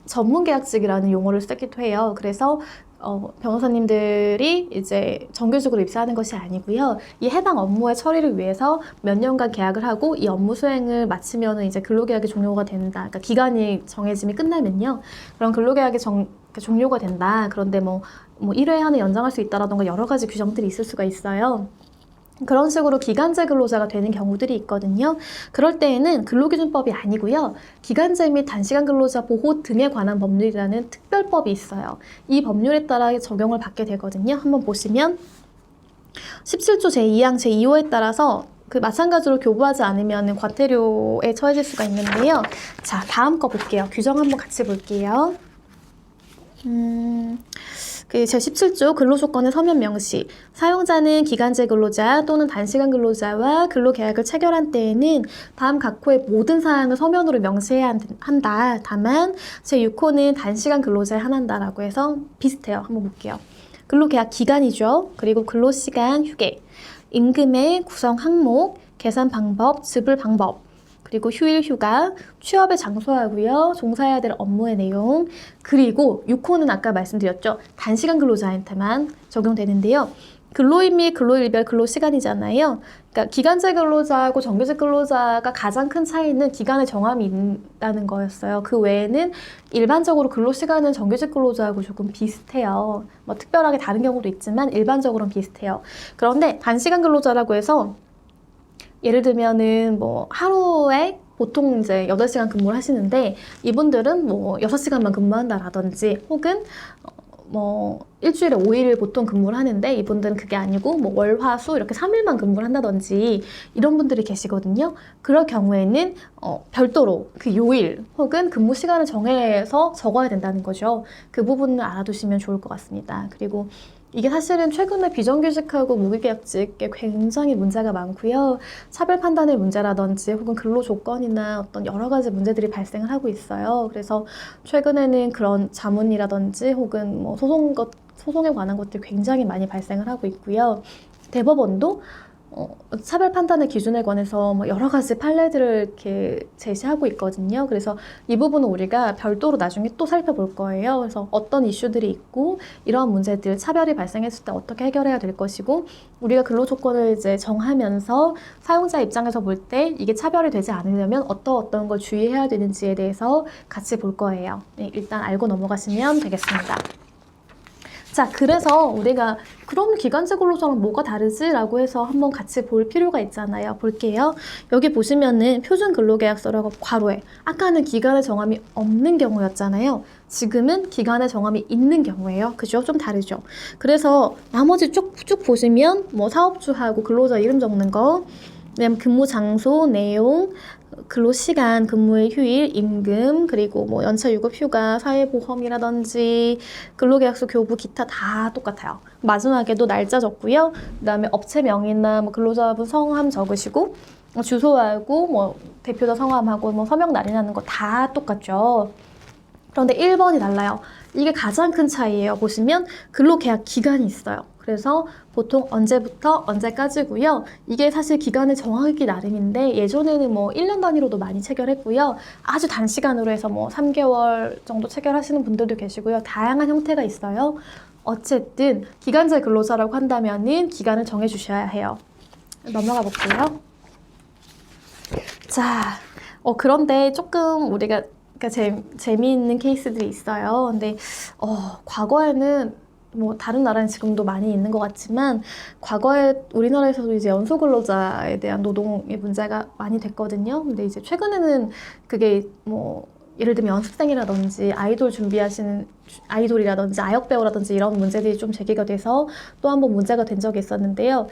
전문계약직이라는 용어를 쓰기도 해요. 그래서 변호사님들이 이제 정규직으로 입사하는 것이 아니고요. 이 해당 업무의 처리를 위해서 몇 년간 계약을 하고 이 업무 수행을 마치면은 이제 근로계약이 종료가 된다. 그러니까 기간이 정해짐이 끝나면요. 그런 근로계약이 종료가 된다. 그런데 뭐 1회 안에 연장할 수 있다라던가 여러 가지 규정들이 있을 수가 있어요. 그런 식으로 기간제 근로자가 되는 경우들이 있거든요. 그럴 때에는 근로기준법이 아니고요. 기간제 및 단시간 근로자 보호 등에 관한 법률이라는 특별법이 있어요. 이 법률에 따라 적용을 받게 되거든요. 한번 보시면 17조 제2항 제2호에 따라서 그 마찬가지로 교부하지 않으면 과태료에 처해질 수가 있는데요. 자, 다음 거 볼게요. 규정 한번 같이 볼게요. 그 제17조 근로조건의 서면 명시. 사용자는 기간제 근로자 또는 단시간 근로자와 근로계약을 체결한 때에는 다음 각호의 모든 사항을 서면으로 명시해야 한다. 다만 제6호는 단시간 근로자에 한한다라고 해서 비슷해요. 한번 볼게요. 근로계약 기간이죠. 그리고 근로시간, 휴게, 임금의 구성 항목, 계산 방법, 지불 방법, 그리고 휴일, 휴가, 취업의 장소하고요. 종사해야 될 업무의 내용, 그리고 6호는 아까 말씀드렸죠. 단시간 근로자한테만 적용되는데요. 근로인 및 근로일별 근로시간이잖아요. 그러니까 기간제 근로자하고 정규직 근로자가 가장 큰 차이는 기간의 정함이 있다는 거였어요. 그 외에는 일반적으로 근로시간은 정규직 근로자하고 조금 비슷해요. 뭐 특별하게 다른 경우도 있지만 일반적으로는 비슷해요. 그런데 단시간 근로자라고 해서 예를 들면은 뭐 하루에 보통 이제 8시간 근무를 하시는데 이분들은 뭐 6시간만 근무한다라든지 혹은 뭐 일주일에 5일 보통 근무를 하는데 이분들은 그게 아니고 뭐 월, 화, 수 이렇게 3일만 근무를 한다든지 이런 분들이 계시거든요. 그럴 경우에는 별도로 그 요일 혹은 근무 시간을 정해서 적어야 된다는 거죠. 그 부분을 알아두시면 좋을 것 같습니다. 그리고 이게 사실은 최근에 비정규직하고 무기계약직에 굉장히 문제가 많고요. 차별 판단의 문제라든지 혹은 근로 조건이나 어떤 여러 가지 문제들이 발생을 하고 있어요. 그래서 최근에는 그런 자문이라든지 혹은 뭐 소송에 관한 것들이 굉장히 많이 발생을 하고 있고요. 대법원도 차별 판단의 기준에 관해서 뭐 여러 가지 판례들을 이렇게 제시하고 있거든요. 그래서 이 부분은 우리가 별도로 나중에 또 살펴볼 거예요. 그래서 어떤 이슈들이 있고 이러한 문제들, 차별이 발생했을 때 어떻게 해결해야 될 것이고 우리가 근로 조건을 이제 정하면서 사용자 입장에서 볼 때 이게 차별이 되지 않으려면 어떤 걸 주의해야 되는지에 대해서 같이 볼 거예요. 네, 일단 알고 넘어가시면 되겠습니다. 자, 그래서 우리가 그럼 기간제 근로자랑 뭐가 다르지? 라고 해서 한번 같이 볼 필요가 있잖아요. 볼게요. 여기 보시면은 표준 근로계약서라고 괄호에 아까는 기간의 정함이 없는 경우였잖아요. 지금은 기간의 정함이 있는 경우예요. 그죠? 좀 다르죠? 그래서 나머지 쭉 보시면 뭐 사업주하고 근로자 이름 적는 거, 그다음 근무 장소, 내용, 근로시간, 근무의 휴일, 임금, 그리고 뭐 연차 유급 휴가, 사회보험이라든지 근로계약서 교부 기타 다 똑같아요. 마지막에도 날짜 적고요. 그다음에 업체명이나 뭐 근로자분 성함 적으시고 주소하고 뭐 대표자 성함하고 뭐 서명 날인하는 거 다 똑같죠. 그런데 1번이 달라요. 이게 가장 큰 차이예요. 보시면 근로계약 기간이 있어요. 그래서 보통 언제부터 언제까지고요. 이게 사실 기간을 정하기 나름인데 예전에는 뭐 1년 단위로도 많이 체결했고요. 아주 단시간으로 해서 뭐 3개월 정도 체결하시는 분들도 계시고요. 다양한 형태가 있어요. 어쨌든 기간제 근로자라고 한다면은 기간을 정해 주셔야 해요. 넘어가 볼게요. 자, 그런데 조금 우리가 재미있는 케이스들이 있어요. 근데 과거에는 뭐 다른 나라는 지금도 많이 있는 것 같지만 과거에 우리나라에서도 이제 연소근로자에 대한 노동의 문제가 많이 됐거든요. 근데 이제 최근에는 그게 뭐 예를 들면 연습생이라든지 아이돌 준비하시는 아이돌이라든지 아역배우라든지 이런 문제들이 좀 제기가 돼서 또 한 번 문제가 된 적이 있었는데요.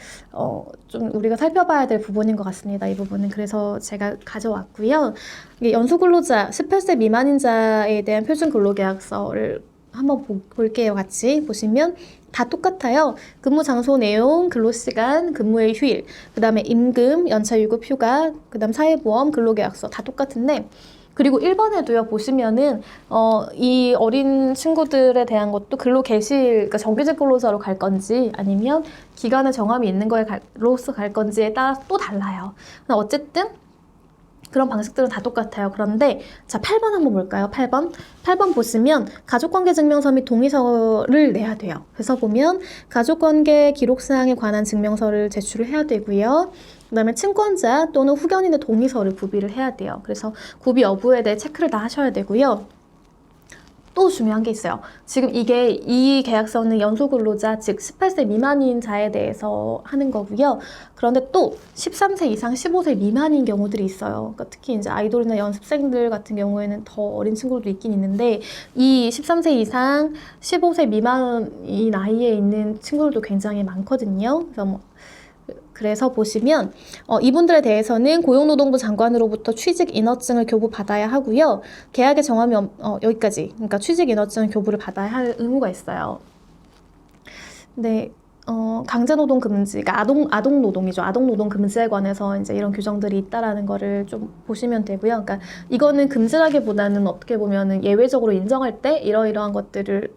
좀 우리가 살펴봐야 될 부분인 것 같습니다. 이 부분은. 그래서 제가 가져왔고요. 이게 연소근로자 18세 미만인 자에 대한 표준 근로계약서를 한번 볼게요. 같이 보시면 다 똑같아요. 근무 장소 내용, 근로시간, 근무의 휴일, 그 다음에 임금, 연차 유급 휴가, 그 다음 사회보험, 근로계약서 다 똑같은데 그리고 1번에도요, 보시면은, 이 어린 친구들에 대한 것도 그러니까 정규직 근로자로 갈 건지 아니면 기간의 정함이 있는 거로서 갈 건지에 따라 또 달라요. 어쨌든, 그런 방식들은 다 똑같아요. 그런데 자 8번 한번 볼까요? 8번 보시면 가족관계증명서 및 동의서를 내야 돼요. 그래서 보면 가족관계 기록사항에 관한 증명서를 제출을 해야 되고요. 그 다음에 친권자 또는 후견인의 동의서를 구비를 해야 돼요. 그래서 구비 여부에 대해 체크를 다 하셔야 되고요. 또 중요한 게 있어요. 지금 이 계약서는 연소근로자, 즉 18세 미만인 자에 대해서 하는 거고요. 그런데 또 13세 이상 15세 미만인 경우들이 있어요. 그러니까 특히 이제 아이돌이나 연습생들 같은 경우에는 더 어린 친구들도 있긴 있는데 이 13세 이상 15세 미만이 나이에 있는 친구들도 굉장히 많거든요. 그래서 보시면 이분들에 대해서는 고용노동부 장관으로부터 취직 인허증을 교부받아야 하고요. 계약의 정함이 여기까지. 그러니까 취직 인허증 교부를 받아야 할 의무가 있어요. 네. 강제노동 금지, 그러니까 아동노동이죠. 아동노동 금지에 관해서 이제 이런 규정들이 있다라는 거를 좀 보시면 되고요. 그러니까 이거는 금지라기보다는 어떻게 보면은 예외적으로 인정할 때 이러이러한 것들을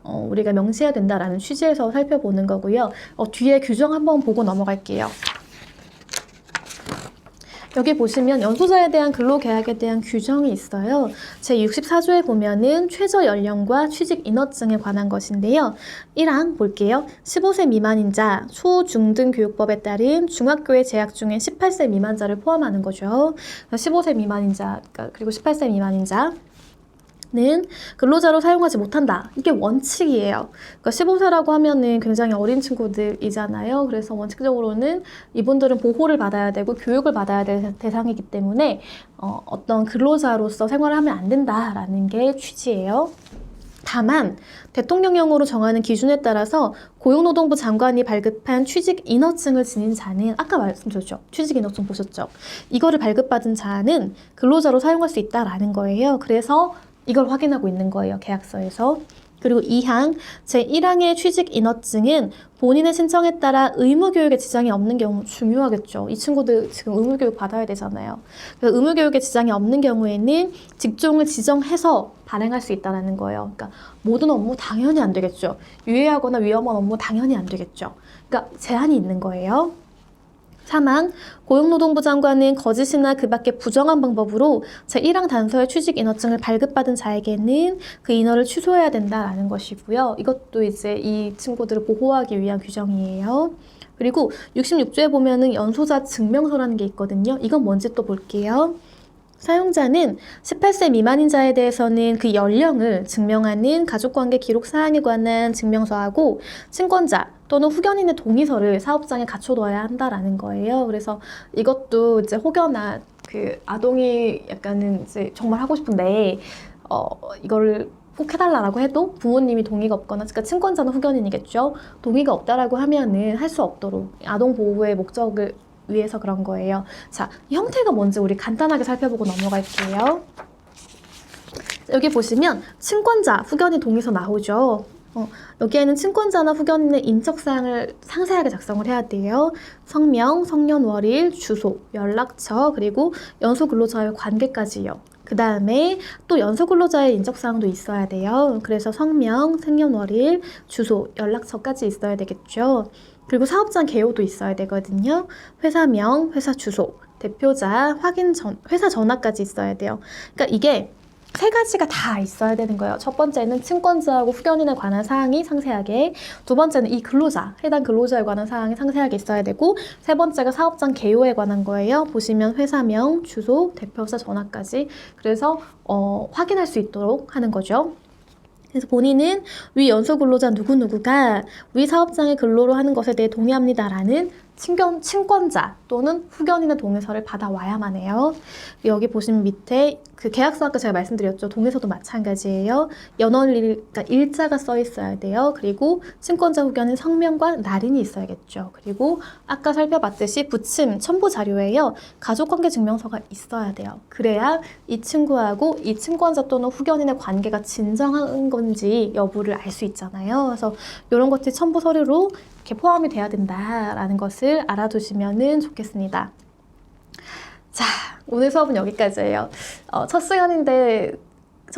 우리가 명시해야 된다라는 취지에서 살펴보는 거고요. 뒤에 규정 한번 보고 넘어갈게요. 여기 보시면 연소자에 대한 근로계약에 대한 규정이 있어요. 제64조에 보면은 최저 연령과 취직 인허증에 관한 것인데요. 1항 볼게요. 15세 미만인 자, 초, 중 등 교육법에 따른 중학교에 재학 중인 18세 미만자를 포함하는 거죠. 15세 미만인 자, 그리고 18세 미만인 자. 는 근로자로 사용하지 못한다. 이게 원칙이에요. 그러니까 15세라고 하면은 굉장히 어린 친구들이잖아요. 그래서 원칙적으로는 이분들은 보호를 받아야 되고 교육을 받아야 될 대상이기 때문에 어떤 근로자로서 생활을 하면 안 된다라는 게 취지예요. 다만 대통령령으로 정하는 기준에 따라서 고용노동부 장관이 발급한 취직 인허증을 지닌 자는 아까 말씀드렸죠. 취직 인허증 보셨죠? 이거를 발급받은 자는 근로자로 사용할 수 있다라는 거예요. 그래서 이걸 확인하고 있는 거예요. 계약서에서. 그리고 2항, 제1항의 취직 인허증은 본인의 신청에 따라 의무교육에 지장이 없는 경우 중요하겠죠. 이 친구들 지금 의무교육 받아야 되잖아요. 그래서 의무교육에 지장이 없는 경우에는 직종을 지정해서 발행할 수 있다는 거예요. 그러니까 모든 업무 당연히 안 되겠죠. 유해하거나 위험한 업무 당연히 안 되겠죠. 그러니까 제한이 있는 거예요. 3항, 고용노동부 장관은 거짓이나 그 밖의 부정한 방법으로 제1항 단서의 취직 인허증을 발급받은 자에게는 그 인허를 취소해야 된다라는 것이고요. 이것도 이제 이 친구들을 보호하기 위한 규정이에요. 그리고 66조에 보면은 연소자 증명서라는 게 있거든요. 이건 뭔지 또 볼게요. 사용자는 18세 미만인 자에 대해서는 그 연령을 증명하는 가족관계 기록 사항에 관한 증명서하고 친권자 또는 후견인의 동의서를 사업장에 갖춰둬야 한다라는 거예요. 그래서 이것도 이제 혹여나 그 아동이 약간은 이제 정말 하고 싶은데 이거를 꼭 해달라고 해도 부모님이 동의가 없거나, 그러니까 친권자는 후견인이겠죠. 동의가 없다라고 하면은 할 수 없도록 아동 보호의 목적을 위해서 그런 거예요. 자, 이 형태가 뭔지 우리 간단하게 살펴보고 넘어갈게요. 여기 보시면 친권자, 후견인 동의서 나오죠. 여기에는 친권자나 후견인의 인적사항을 상세하게 작성을 해야 돼요. 성명, 성년월일, 주소, 연락처, 그리고 연소근로자와의 관계까지요. 그 다음에 또 연소근로자의 인적사항도 있어야 돼요. 그래서 성명, 생년월일, 주소, 연락처까지 있어야 되겠죠. 그리고 사업장 개요도 있어야 되거든요. 회사명, 회사 주소, 대표자, 회사 전화까지 있어야 돼요. 그러니까 이게 세 가지가 다 있어야 되는 거예요. 첫 번째는 친권자하고 후견인에 관한 사항이 상세하게, 두 번째는 이 근로자, 해당 근로자에 관한 사항이 상세하게 있어야 되고, 세 번째가 사업장 개요에 관한 거예요. 보시면 회사명, 주소, 대표자 전화까지. 그래서 확인할 수 있도록 하는 거죠. 그래서 본인은 위 연소근로자 누구누구가 위 사업장의 근로로 하는 것에 대해 동의합니다라는 친권자 또는 후견인의 동의서를 받아와야만 해요. 여기 보시면 밑에 그 계약서 아까 제가 말씀드렸죠. 동의서도 마찬가지예요. 연월일, 그러니까 일자가 써 있어야 돼요. 그리고 친권자 후견인 성명과 날인이 있어야겠죠. 그리고 아까 살펴봤듯이 부침, 첨부 자료에요. 가족관계 증명서가 있어야 돼요. 그래야 이 친구하고 이 친권자 또는 후견인의 관계가 진정한 건지 여부를 알 수 있잖아요. 그래서 이런 것들이 첨부 서류로 이렇게 포함이 돼야 된다라는 것을 알아두시면 좋겠습니다. 자, 오늘 수업은 여기까지예요. 첫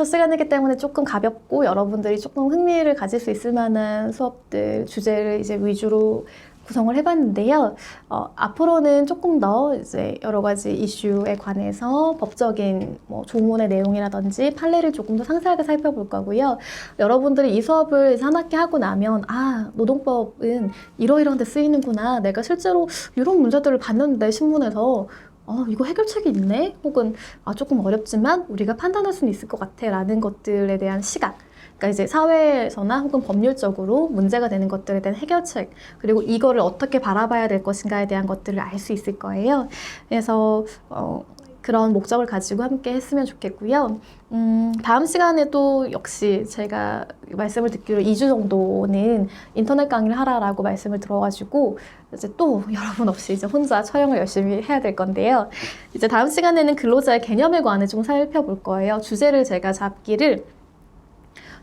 시간이기 때문에 조금 가볍고 여러분들이 조금 흥미를 가질 수 있을 만한 수업들, 주제를 이제 위주로 구성을 해봤는데요. 앞으로는 조금 더 이제 여러 가지 이슈에 관해서 법적인 조문의 내용이라든지 판례를 조금 더 상세하게 살펴볼 거고요. 여러분들이 이 수업을 한 학기 하고 나면 노동법은 이러이러한 데 쓰이는구나. 내가 실제로 이런 문제들을 봤는데 신문에서 이거 해결책이 있네? 혹은 조금 어렵지만 우리가 판단할 수는 있을 것 같아 라는 것들에 대한 시각, 그러니까 이제 사회에서나 혹은 법률적으로 문제가 되는 것들에 대한 해결책, 그리고 이거를 어떻게 바라봐야 될 것인가에 대한 것들을 알 수 있을 거예요. 그래서 그런 목적을 가지고 함께 했으면 좋겠고요. 다음 시간에도 역시 제가 말씀을 듣기로 2주 정도는 인터넷 강의를 하라라고 말씀을 들어가지고 이제 또 여러분 없이 이제 혼자 촬영을 열심히 해야 될 건데요. 이제 다음 시간에는 근로자의 개념에 관해 좀 살펴볼 거예요. 주제를 제가 잡기를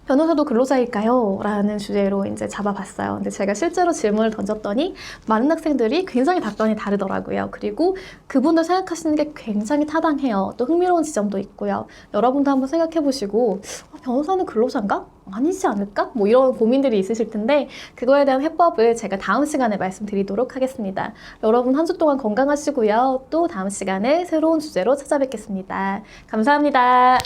변호사도 근로자일까요? 라는 주제로 이제 잡아봤어요. 근데 제가 실제로 질문을 던졌더니 많은 학생들이 굉장히 답변이 다르더라고요. 그리고 그분들 생각하시는 게 굉장히 타당해요. 또 흥미로운 지점도 있고요. 여러분도 한번 생각해 보시고 변호사는 근로자인가? 아니지 않을까? 뭐 이런 고민들이 있으실 텐데 그거에 대한 해법을 제가 다음 시간에 말씀드리도록 하겠습니다. 여러분 한 주 동안 건강하시고요. 또 다음 시간에 새로운 주제로 찾아뵙겠습니다. 감사합니다.